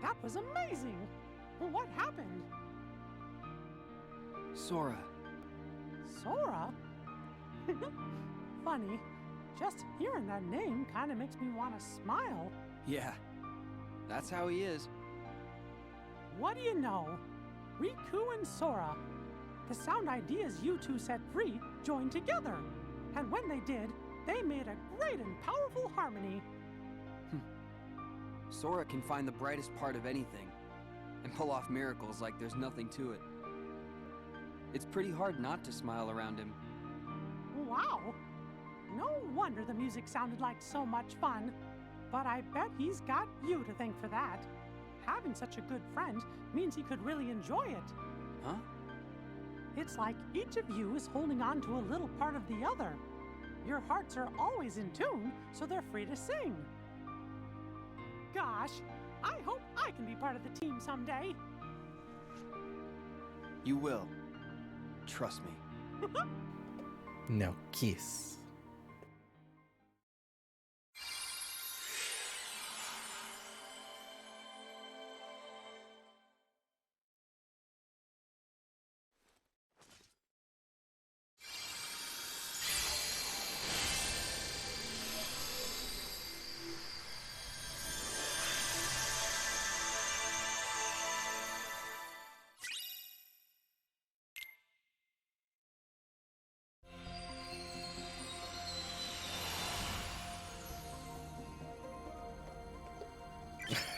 H: That was amazing! Well, what happened?
B: Sora.
H: Sora? Funny. Just hearing that name kind of makes me want to smile.
B: Yeah, that's how he is.
H: What do you know? Riku and Sora. The sound ideas you two set free joined together. And when they did, they made a great and powerful harmony.
B: Sora can find the brightest part of anything and pull off miracles like there's nothing to it. It's pretty hard not to smile around him.
H: Wow! No wonder the music sounded like so much fun. But I bet he's got you to thank for that. Having such a good friend means he could really enjoy it.
B: Huh?
H: It's like each of you is holding on to a little part of the other. Your hearts are always in tune, so they're free to sing. Gosh, I hope I can be part of the team someday.
B: You will. Trust me.
A: Now kiss.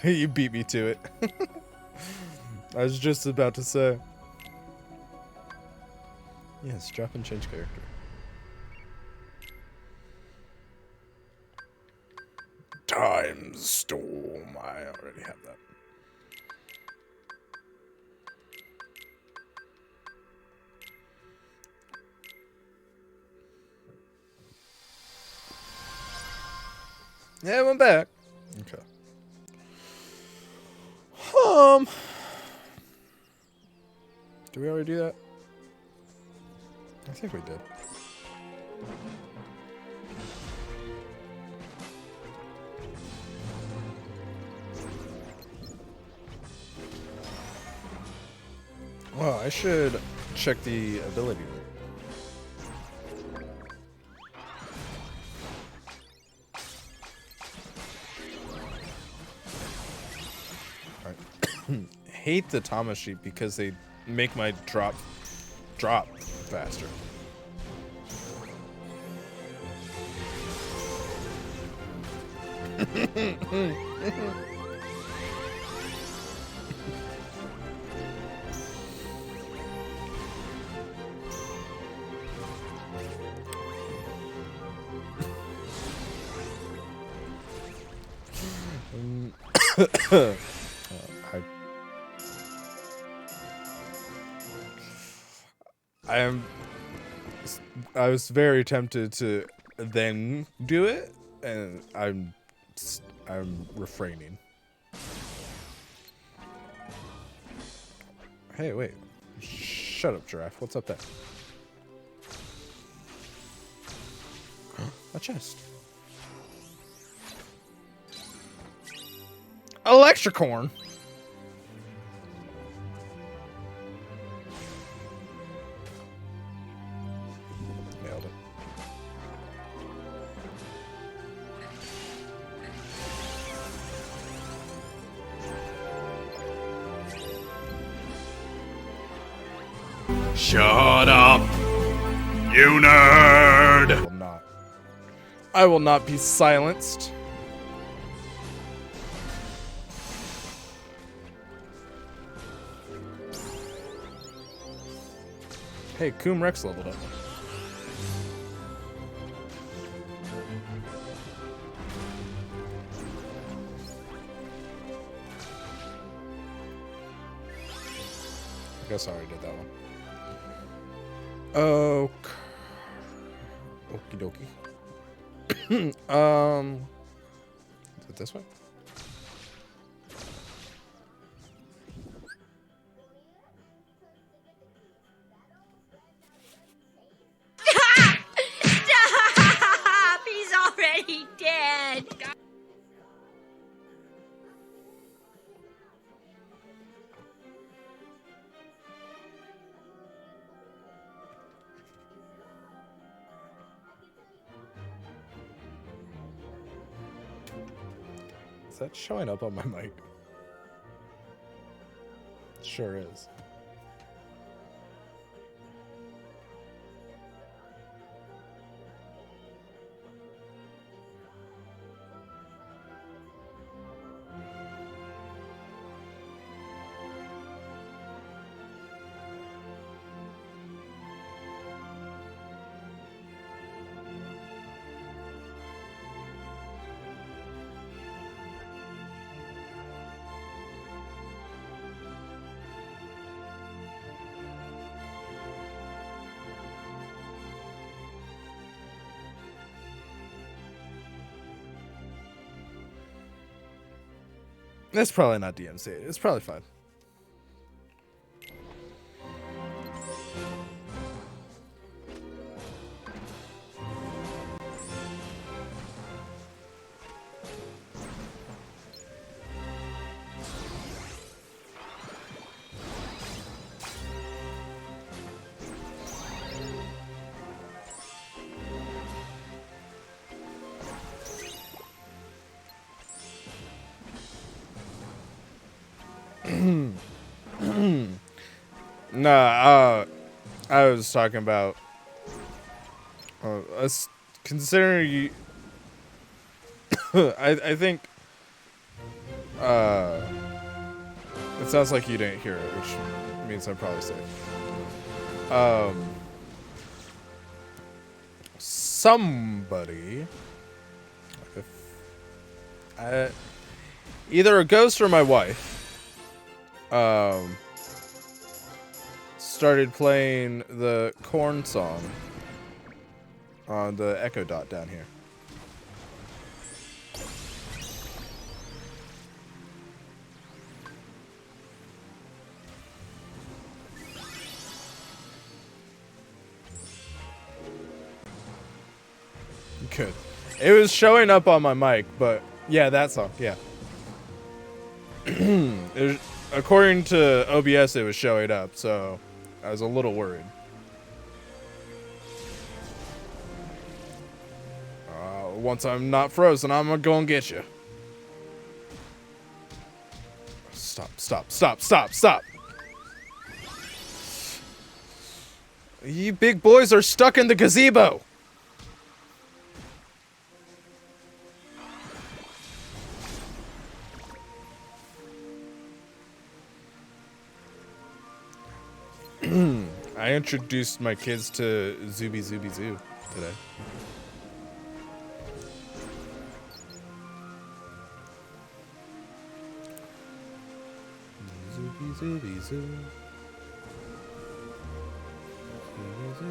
A: You beat me to it. I was just about to say. Yes, drop and change character. Time Storm. I already have that. Yeah, I'm back. Okay. Did we already do that? I think we did. Well, I should check the ability. Hate the Tama sheep because they make my drop faster. I was very tempted to then do it, and I'm refraining. Hey, wait. Shut up, giraffe. What's up there? A chest. Electricorn. Nailed it.
N: Shut up, you nerd!
A: I will not be silenced. Hey, Coom Rex leveled up. I guess I already did that one. Oh, okie dokie. Is it this way?
E: Stop! He's already dead.
A: Is that showing up on my mic? Sure is. It's probably not DMC. It's probably fine. Nah, I was talking about us considering you. I think it sounds like you didn't hear it, which means I'm probably safe. Somebody, if either a ghost or my wife, started playing the Corn song on the Echo Dot down here. Good. It was showing up on my mic, but yeah, that song, yeah. According to OBS, it was showing up, so I was a little worried. Once I'm not frozen, I'm gonna go and get you. Stop, stop, stop, stop, stop. You big boys are stuck in the gazebo. I introduced my kids to Zooby Zooby Zoo today. Zooby Zooby Zoo. Zooby Zooby Zoo.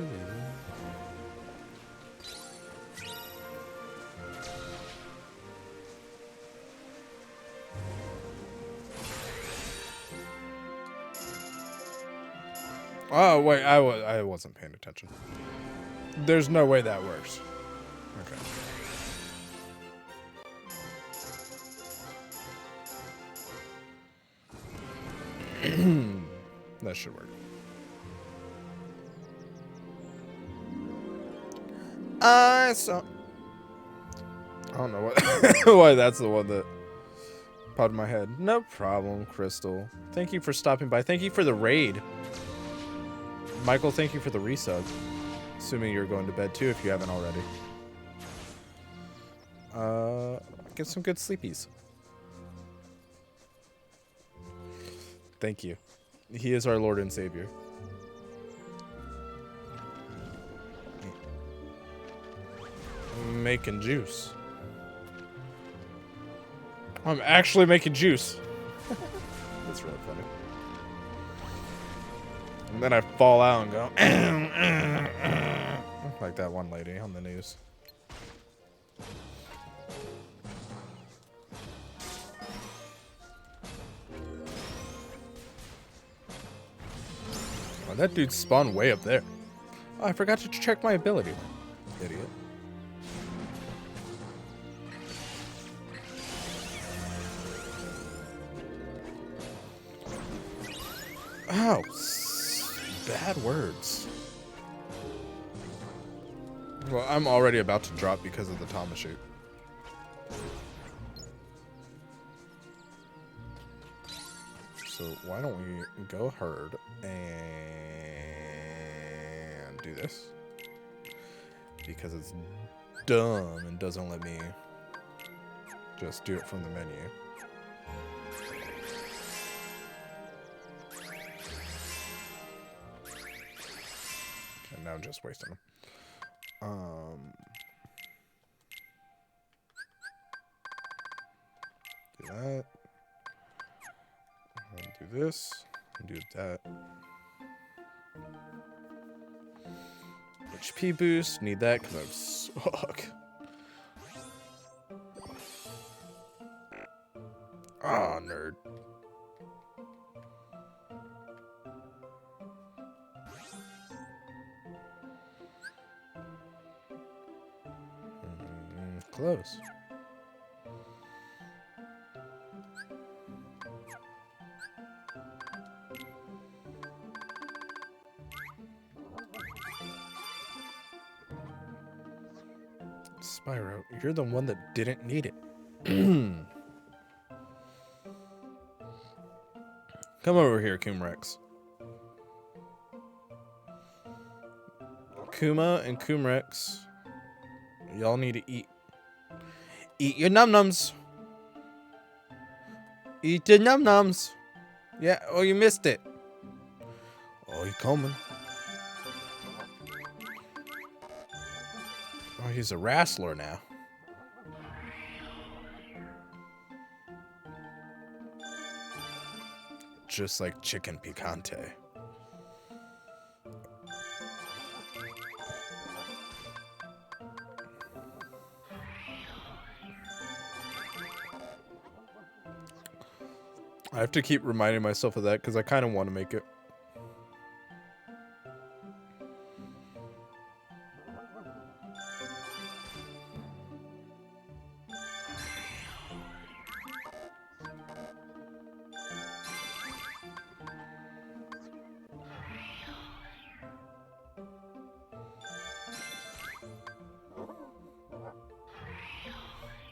A: Oh, wait, I wasn't paying attention. There's no way that works. Okay. That should work. So I don't know what why that's the one that popped in my head. No problem, Crystal. Thank you for stopping by. Thank you for the raid. Michael, thank you for the resub. Assuming you're going to bed too if you haven't already. Get some good sleepies. Thank you. He is our Lord and Savior. Making juice. I'm actually making juice. That's really funny. And then I fall out and go like that one lady on the news. Oh, that dude spawned way up there. Oh, I forgot to check my ability. Idiot. Ow. Bad words. Well, I'm already about to drop because of the Thomas shape. So why don't we go herd and do this? Because it's dumb and doesn't let me just do it from the menu. And now I'm just wasting them. Do that. And do this. And do that. HP boost. Need that because I'm suck. Ah, nerd. Close. Spyro, you're the one that didn't need it. Come over here, Kumrex. Kuma and Kumrex, y'all need to eat. Eat your num-nums. Eat your num-nums. Yeah, oh, you missed it. Oh, he coming. Oh, he's a wrestler now. Just like chicken picante. I have to keep reminding myself of that because I kind of want to make it.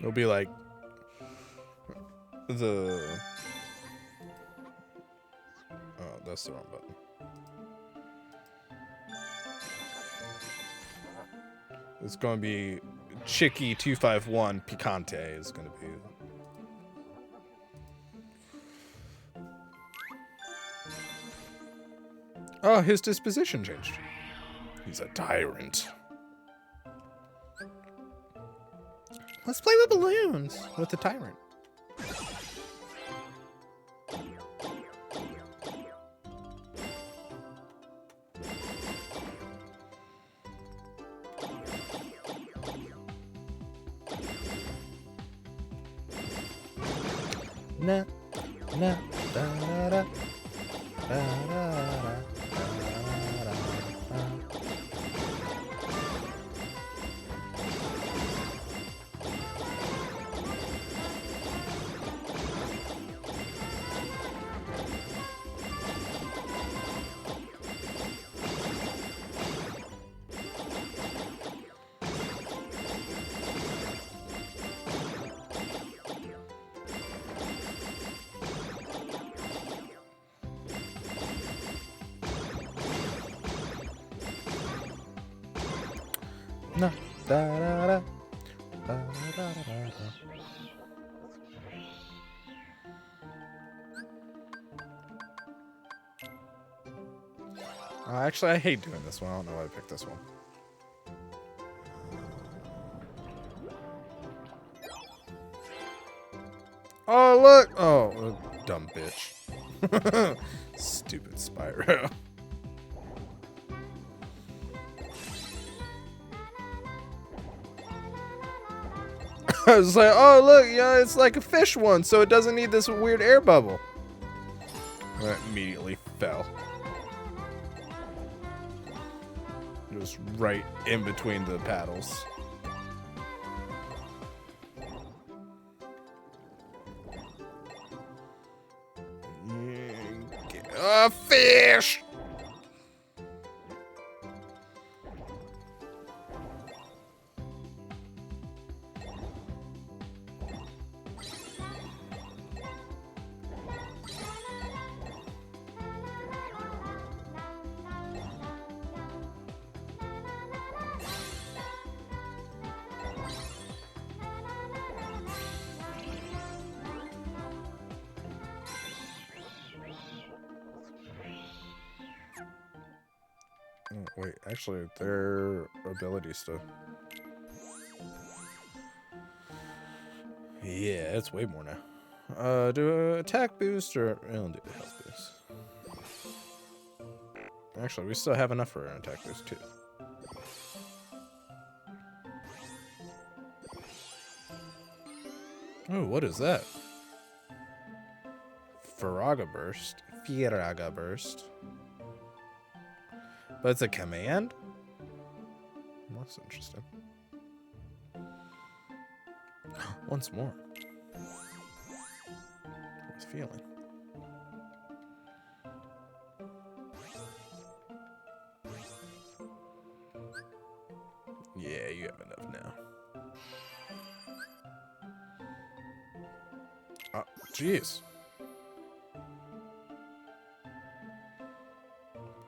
A: It'll be like the... Oh, that's the wrong button. It's going to be Chicky 251 Picante is going to be... Oh, his disposition changed. He's a tyrant. Let's play with balloons with the tyrant. Na, na, da, da, da, da, da, da. Na, da, da, da, da, da, da, da. Actually, I hate doing this one. I don't know why I picked this one. Oh, look! Oh, dumb bitch. Stupid Spyro. I was like, oh, look, yeah, it's like a fish one, so it doesn't need this weird air bubble. I immediately fell. It was right in between the paddles. A fish! Oh, wait, actually, their ability stuff. Yeah, it's way more now. Do an attack boost or it'll do a health boost. Actually, we still have enough for an attack boost too. Oh, what is that? Firaga Burst. Firaga Burst. But it's a command? That's interesting. Once more. What's feeling? Yeah, you have enough now. Oh, jeez.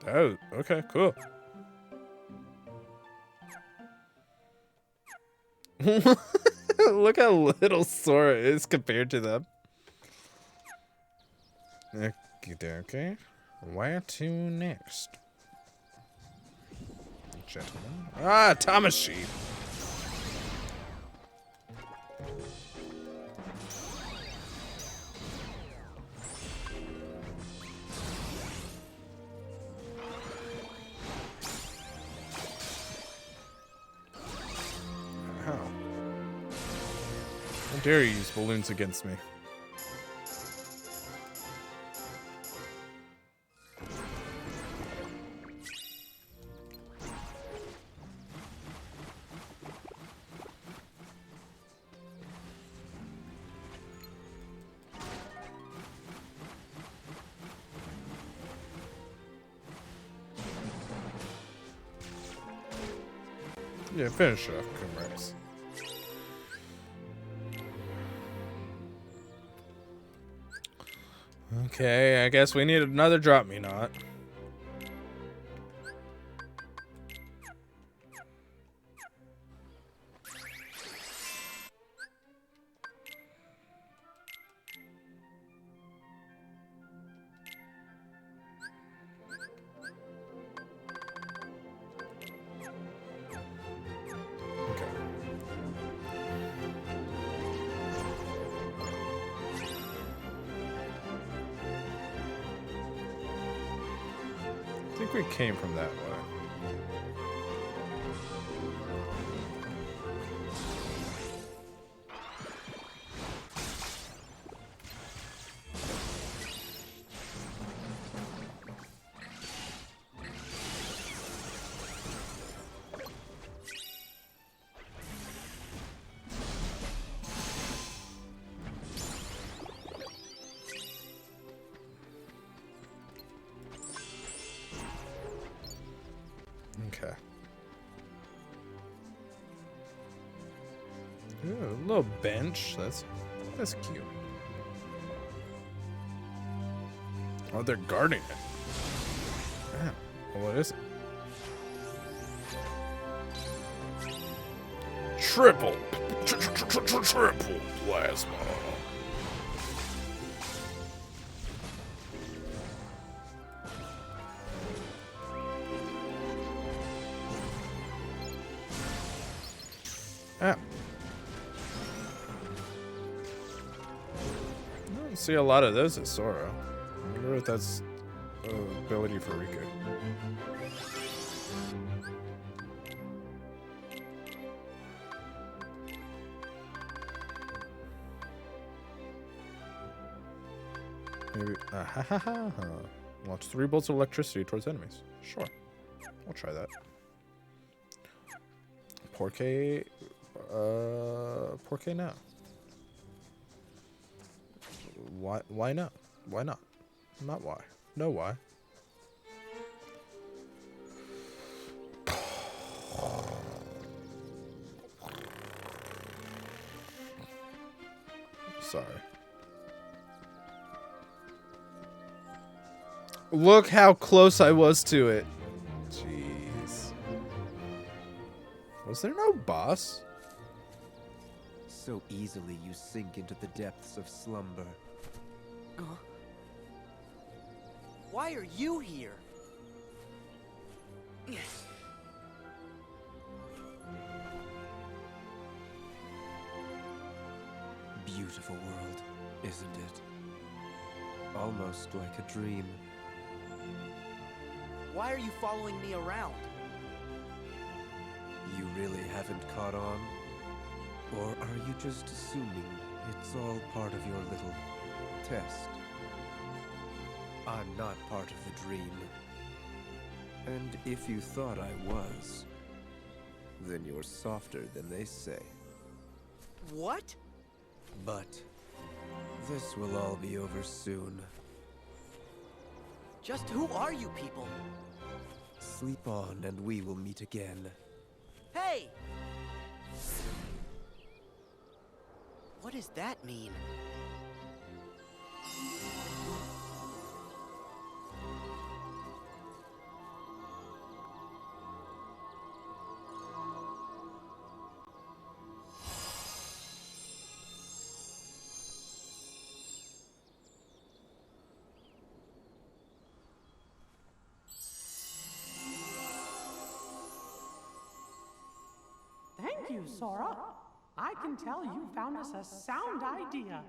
A: Oh, okay, cool. Look how little Sora is compared to them. Okay. Where to next? Gentlemen. Ah, Tamashii. How? How dare you use balloons against me? Yeah, finish it off, comrades. Okay, I guess we need another drop me not. I think we came from that way. Okay. Ooh, a little bench. That's cute. Oh, they're guarding it. Yeah. Well, what is it? Triple plasma. Ah. I don't see a lot of those at Sora. I wonder if that's an ability for Riku. Maybe. Ha ha ha ha. Launch 3 bolts of electricity towards enemies. Sure. I'll try that. Porque no. Why not? Why not? Not why. No why. Sorry. Look how close I was to it. Jeez. Was there no boss?
I: So easily you sink into the depths of slumber.
K: Why are you here?
I: Beautiful world, isn't it? Almost like a dream.
K: Why are you following me around?
I: You really haven't caught on? Or are you just assuming it's all part of your little test? I'm not part of the dream. And if you thought I was, then you're softer than they say.
K: What?
I: But this will all be over soon.
K: Just who are you people?
I: Sleep on and we will meet again.
K: Hey! What does that mean?
H: Thank you, Sora. I can tell you found us a sound idea.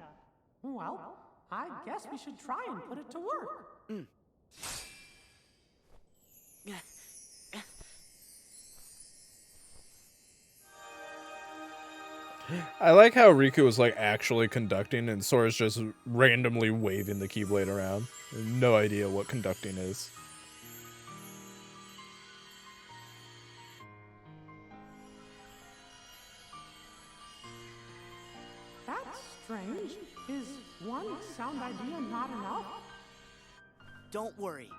H: Well, I guess we should try and put it to work.
A: I like how Riku was like actually conducting and Sora's just randomly waving the Keyblade around. No idea what conducting is.
H: That's strange. Is one sound idea not enough?
K: Don't worry.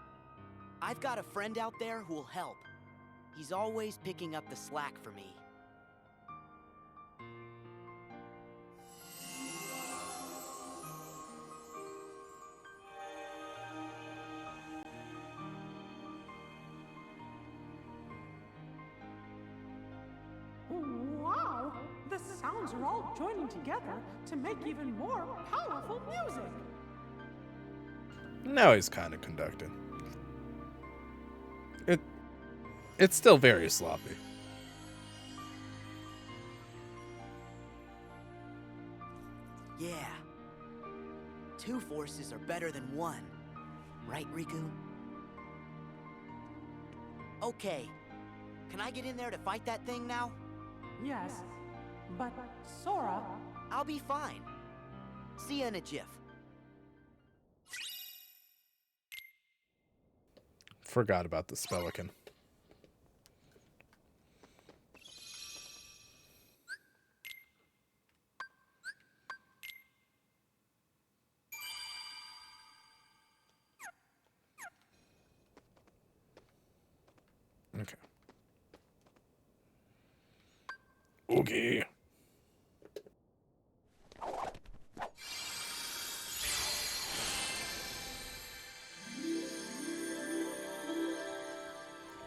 K: I've got a friend out there who'll help. He's always picking up the slack for me.
H: Wow! The sounds are all joining together to make even more powerful music.
A: Now he's kind of conducting. It's still very sloppy.
K: Yeah. Two forces are better than one. Right, Riku? Okay. Can I get in there to fight that thing now?
H: Yes, but Sora...
K: I'll be fine. See ya in a jiff.
A: Forgot about the Spelican. Okay. Okay.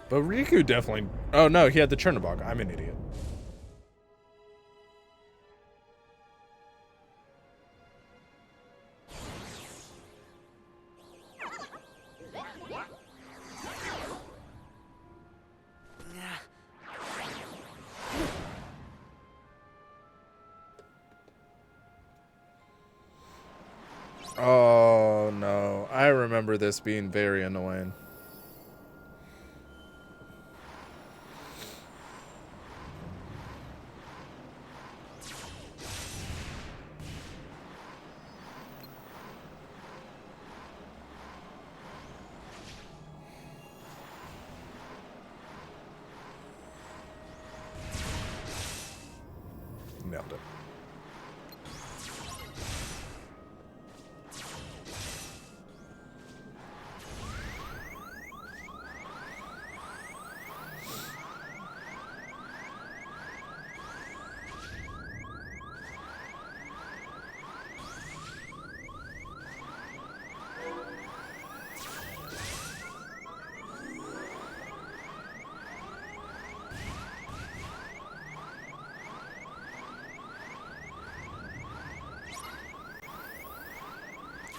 A: But Riku definitely... Oh no, he had the Chernobog. I'm an idiot. Oh no, I remember this being very annoying. Nailed it.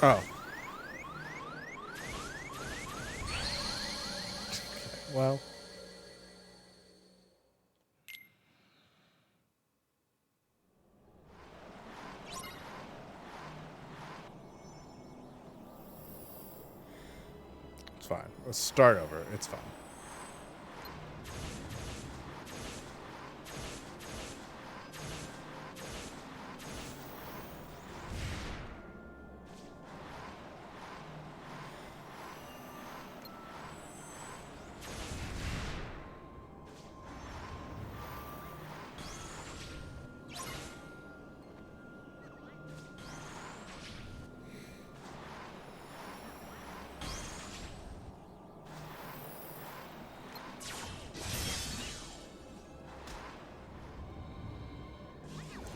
A: Oh. Well. It's fine. Let's start over. It's fine.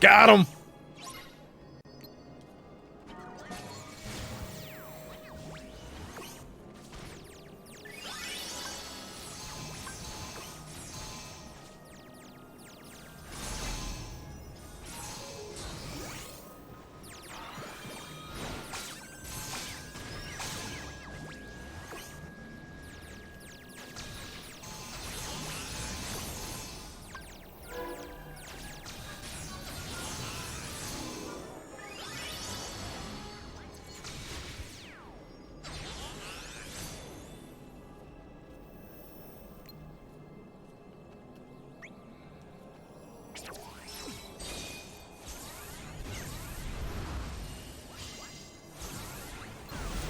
A: Got him!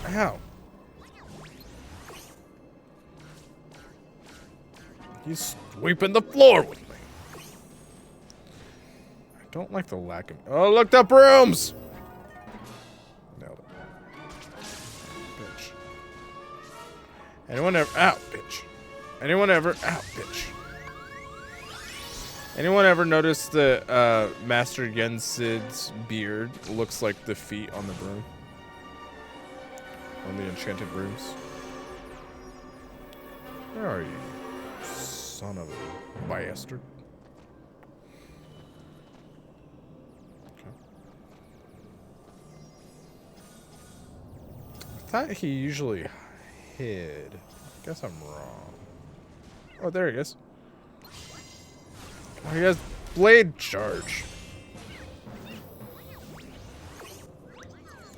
A: Ow. He's sweeping the floor with me. I don't like the lack of... Oh, look, the brooms! Nailed it. Bitch. Anyone ever... Ow, bitch. Anyone ever... Ow, bitch. Anyone ever notice that Master Yensid's beard looks like the feet on the broom? On the enchanted brooms? Where are you? Son of a bastard. Okay. I thought he usually hid. Guess I'm wrong. Oh, there he is. Oh, he has blade charge.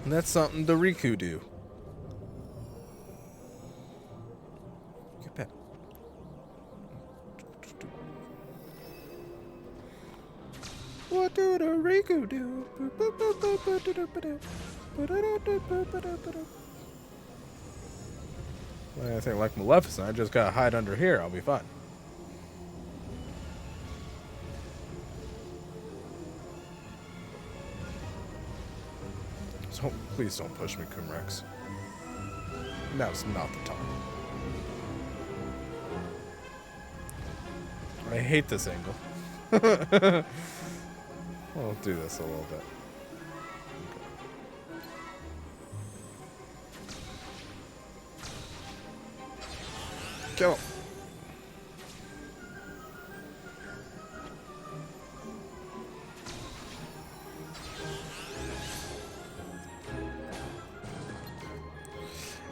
A: And that's something the Riku do. Get back. What do the Riku do? Well, I think like Maleficent, I just gotta hide under here. I'll be fine. So, please don't push me, Kumrex. Now's not the time. I hate this angle. I'll do this a little bit. Okay. Kill him.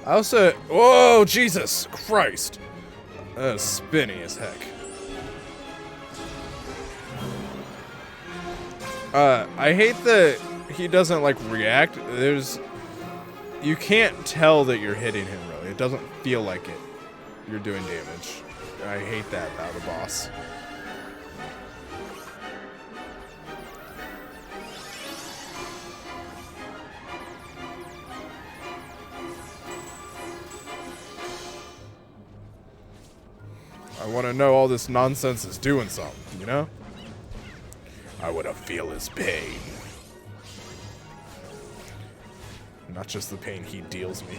A: I also... Whoa, Jesus Christ. That is spinny as heck. I hate that he doesn't, like, react. There's... You can't tell that you're hitting him, really. It doesn't feel like it. You're doing damage. I hate that about the boss. I want to know all this nonsense is doing something, you know? I want to feel his pain. Not just the pain he deals me.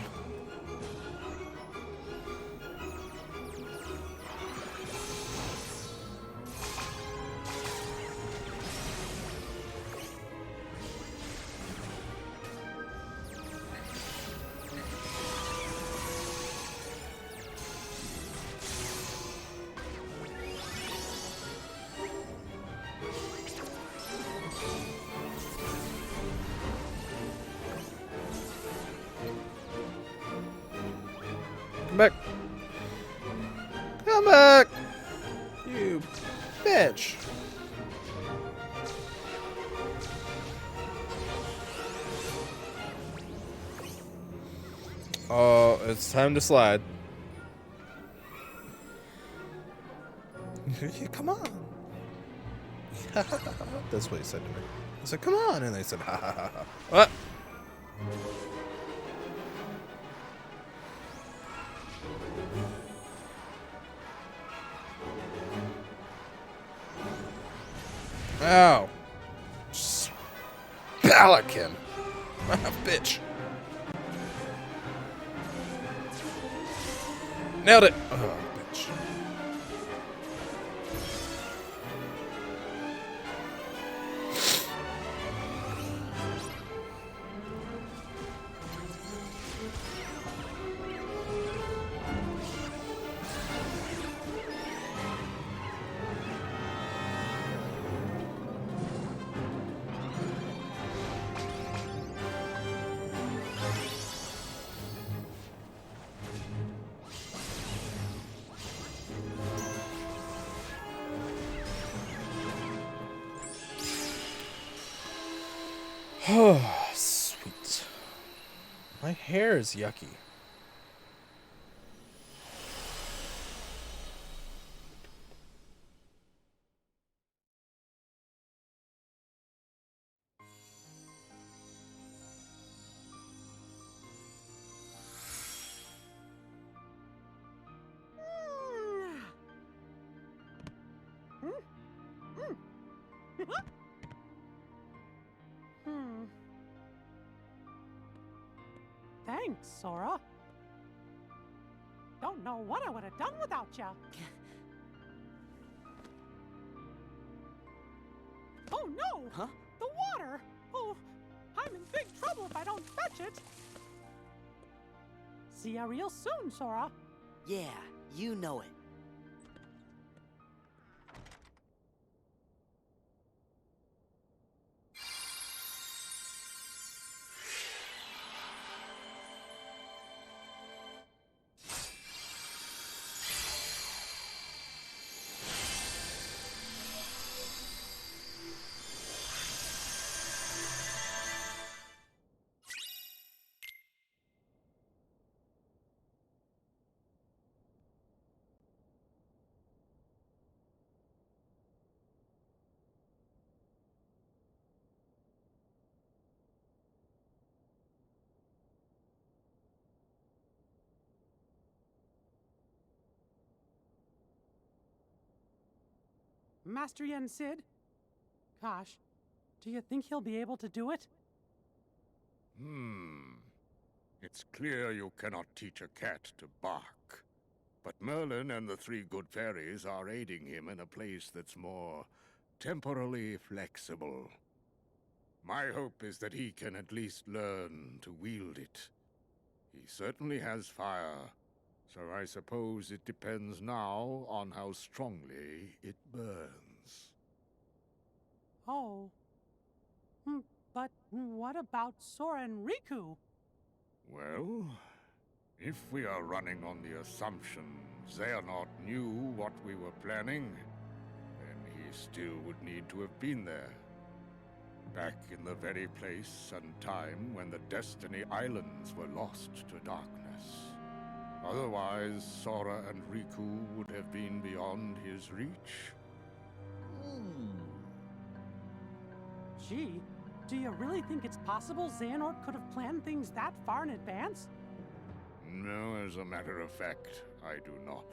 A: Come back. Come back. You bitch. Oh, it's time to slide. Come on. That's what he said to me. I said, come on. And they said, ha ha ha ha. What? Ow. Pelican. Bitch. Nailed it. Oh, bitch. Oh, sweet. My hair is yucky.
H: Thanks, Sora. Don't know what I would have done without ya. Oh no!
K: Huh?
H: The water! Oh, I'm in big trouble if I don't fetch it. See ya real soon, Sora.
K: Yeah, you know it.
H: Master Yen Sid? Gosh, do you think he'll be able to do it?
F: It's clear you cannot teach a cat to bark. But Merlin and the three good fairies are aiding him in a place that's more temporally flexible. My hope is that he can at least learn to wield it. He certainly has fire, so I suppose it depends now on how strongly it burns.
H: Oh. But what about Sora and Riku?
F: Well, if we are running on the assumption Xehanort knew what we were planning, then he still would need to have been there. Back in the very place and time when the Destiny Islands were lost to darkness. Otherwise, Sora and Riku would have been beyond his reach.
H: Gee, do you really think it's possible Xehanort could have planned things that far in advance?
F: No, as a matter of fact, I do not.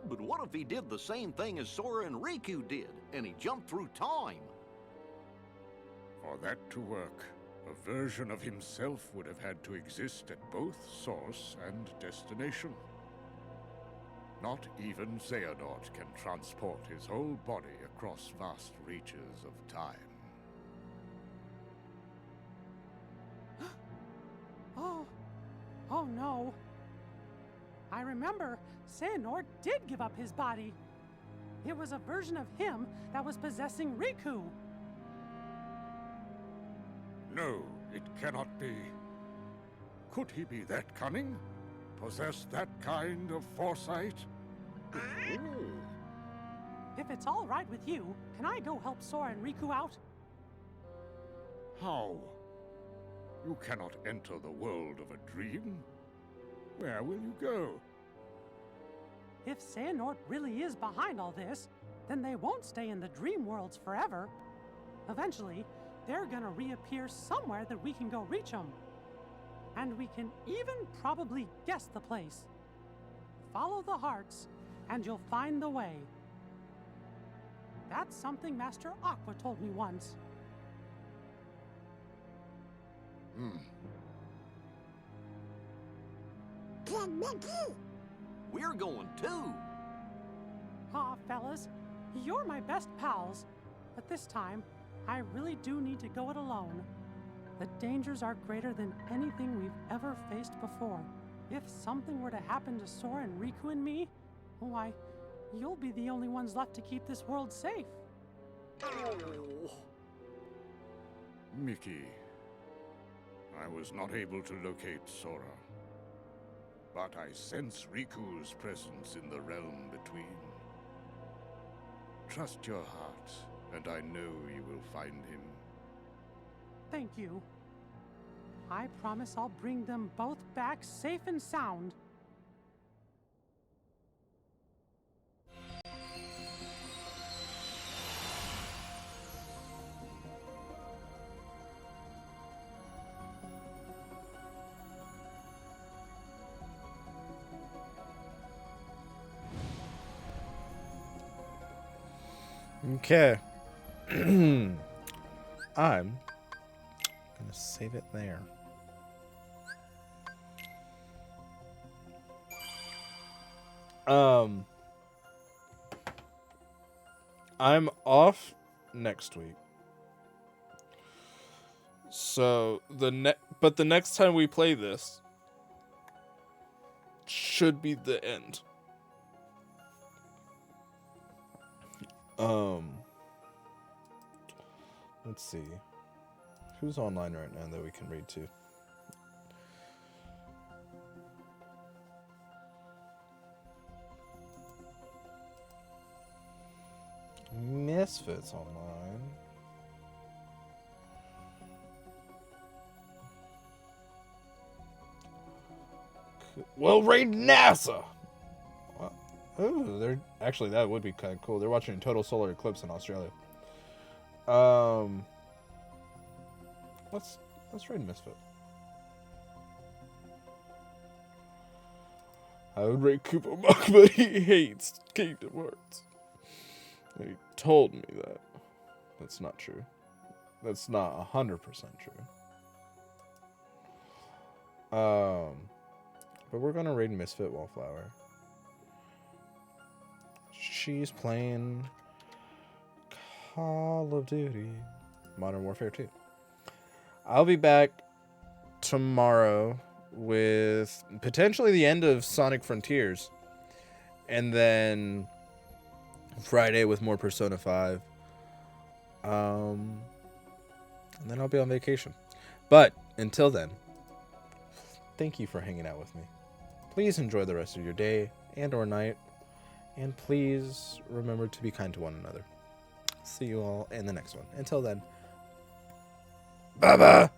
G: But what if he did the same thing as Sora and Riku did, and he jumped through time?
F: For that to work, a version of himself would have had to exist at both source and destination. Not even Xehanort can transport his whole body across vast reaches of time.
H: Oh no. I remember Xehanort did give up his body. It was a version of him that was possessing Riku.
F: No, it cannot be. Could he be that cunning? Possess that kind of foresight?
H: If it's all right with you, can I go help Sora and Riku out?
F: How? You cannot enter the world of a dream. Where will you go?
H: If Xehanort really is behind all this, then they won't stay in the dream worlds forever. Eventually, they're gonna reappear somewhere that we can go reach them. And we can even probably guess the place. Follow the hearts, and you'll find the way. That's something Master Aqua told me once.
G: We're going too.
H: Aw, fellas, you're my best pals. But this time, I really do need to go it alone. The dangers are greater than anything we've ever faced before. If something were to happen to Sora and Riku and me, why, you'll be the only ones left to keep this world safe.
F: Mickey, I was not able to locate Sora. But I sense Riku's presence in the realm between. Trust your heart, and I know you will find him.
H: thank you. I promise I'll bring them both back safe and sound.
A: Okay. I'm gonna save it there. I'm off next week. So the next time we play this should be the end. Let's see. Who's online right now that we can read to? Misfits online. Well, raid NASA. Well, ooh, they're actually that would be kind of cool. They're watching a total solar eclipse in Australia. Let's raid Misfit. I would raid Koopa Monk, but he hates Kingdom Hearts. He told me that. That's not true. That's not 100% true. But we're gonna raid Misfit Wallflower. She's playing Call of Duty Modern Warfare 2. I'll be back tomorrow with potentially the end of Sonic Frontiers. And then Friday with more Persona 5. And then I'll be on vacation. But until then, thank you for hanging out with me. Please enjoy the rest of your day and or night. And please remember to be kind to one another. See you all in the next one. Until then, bye-bye.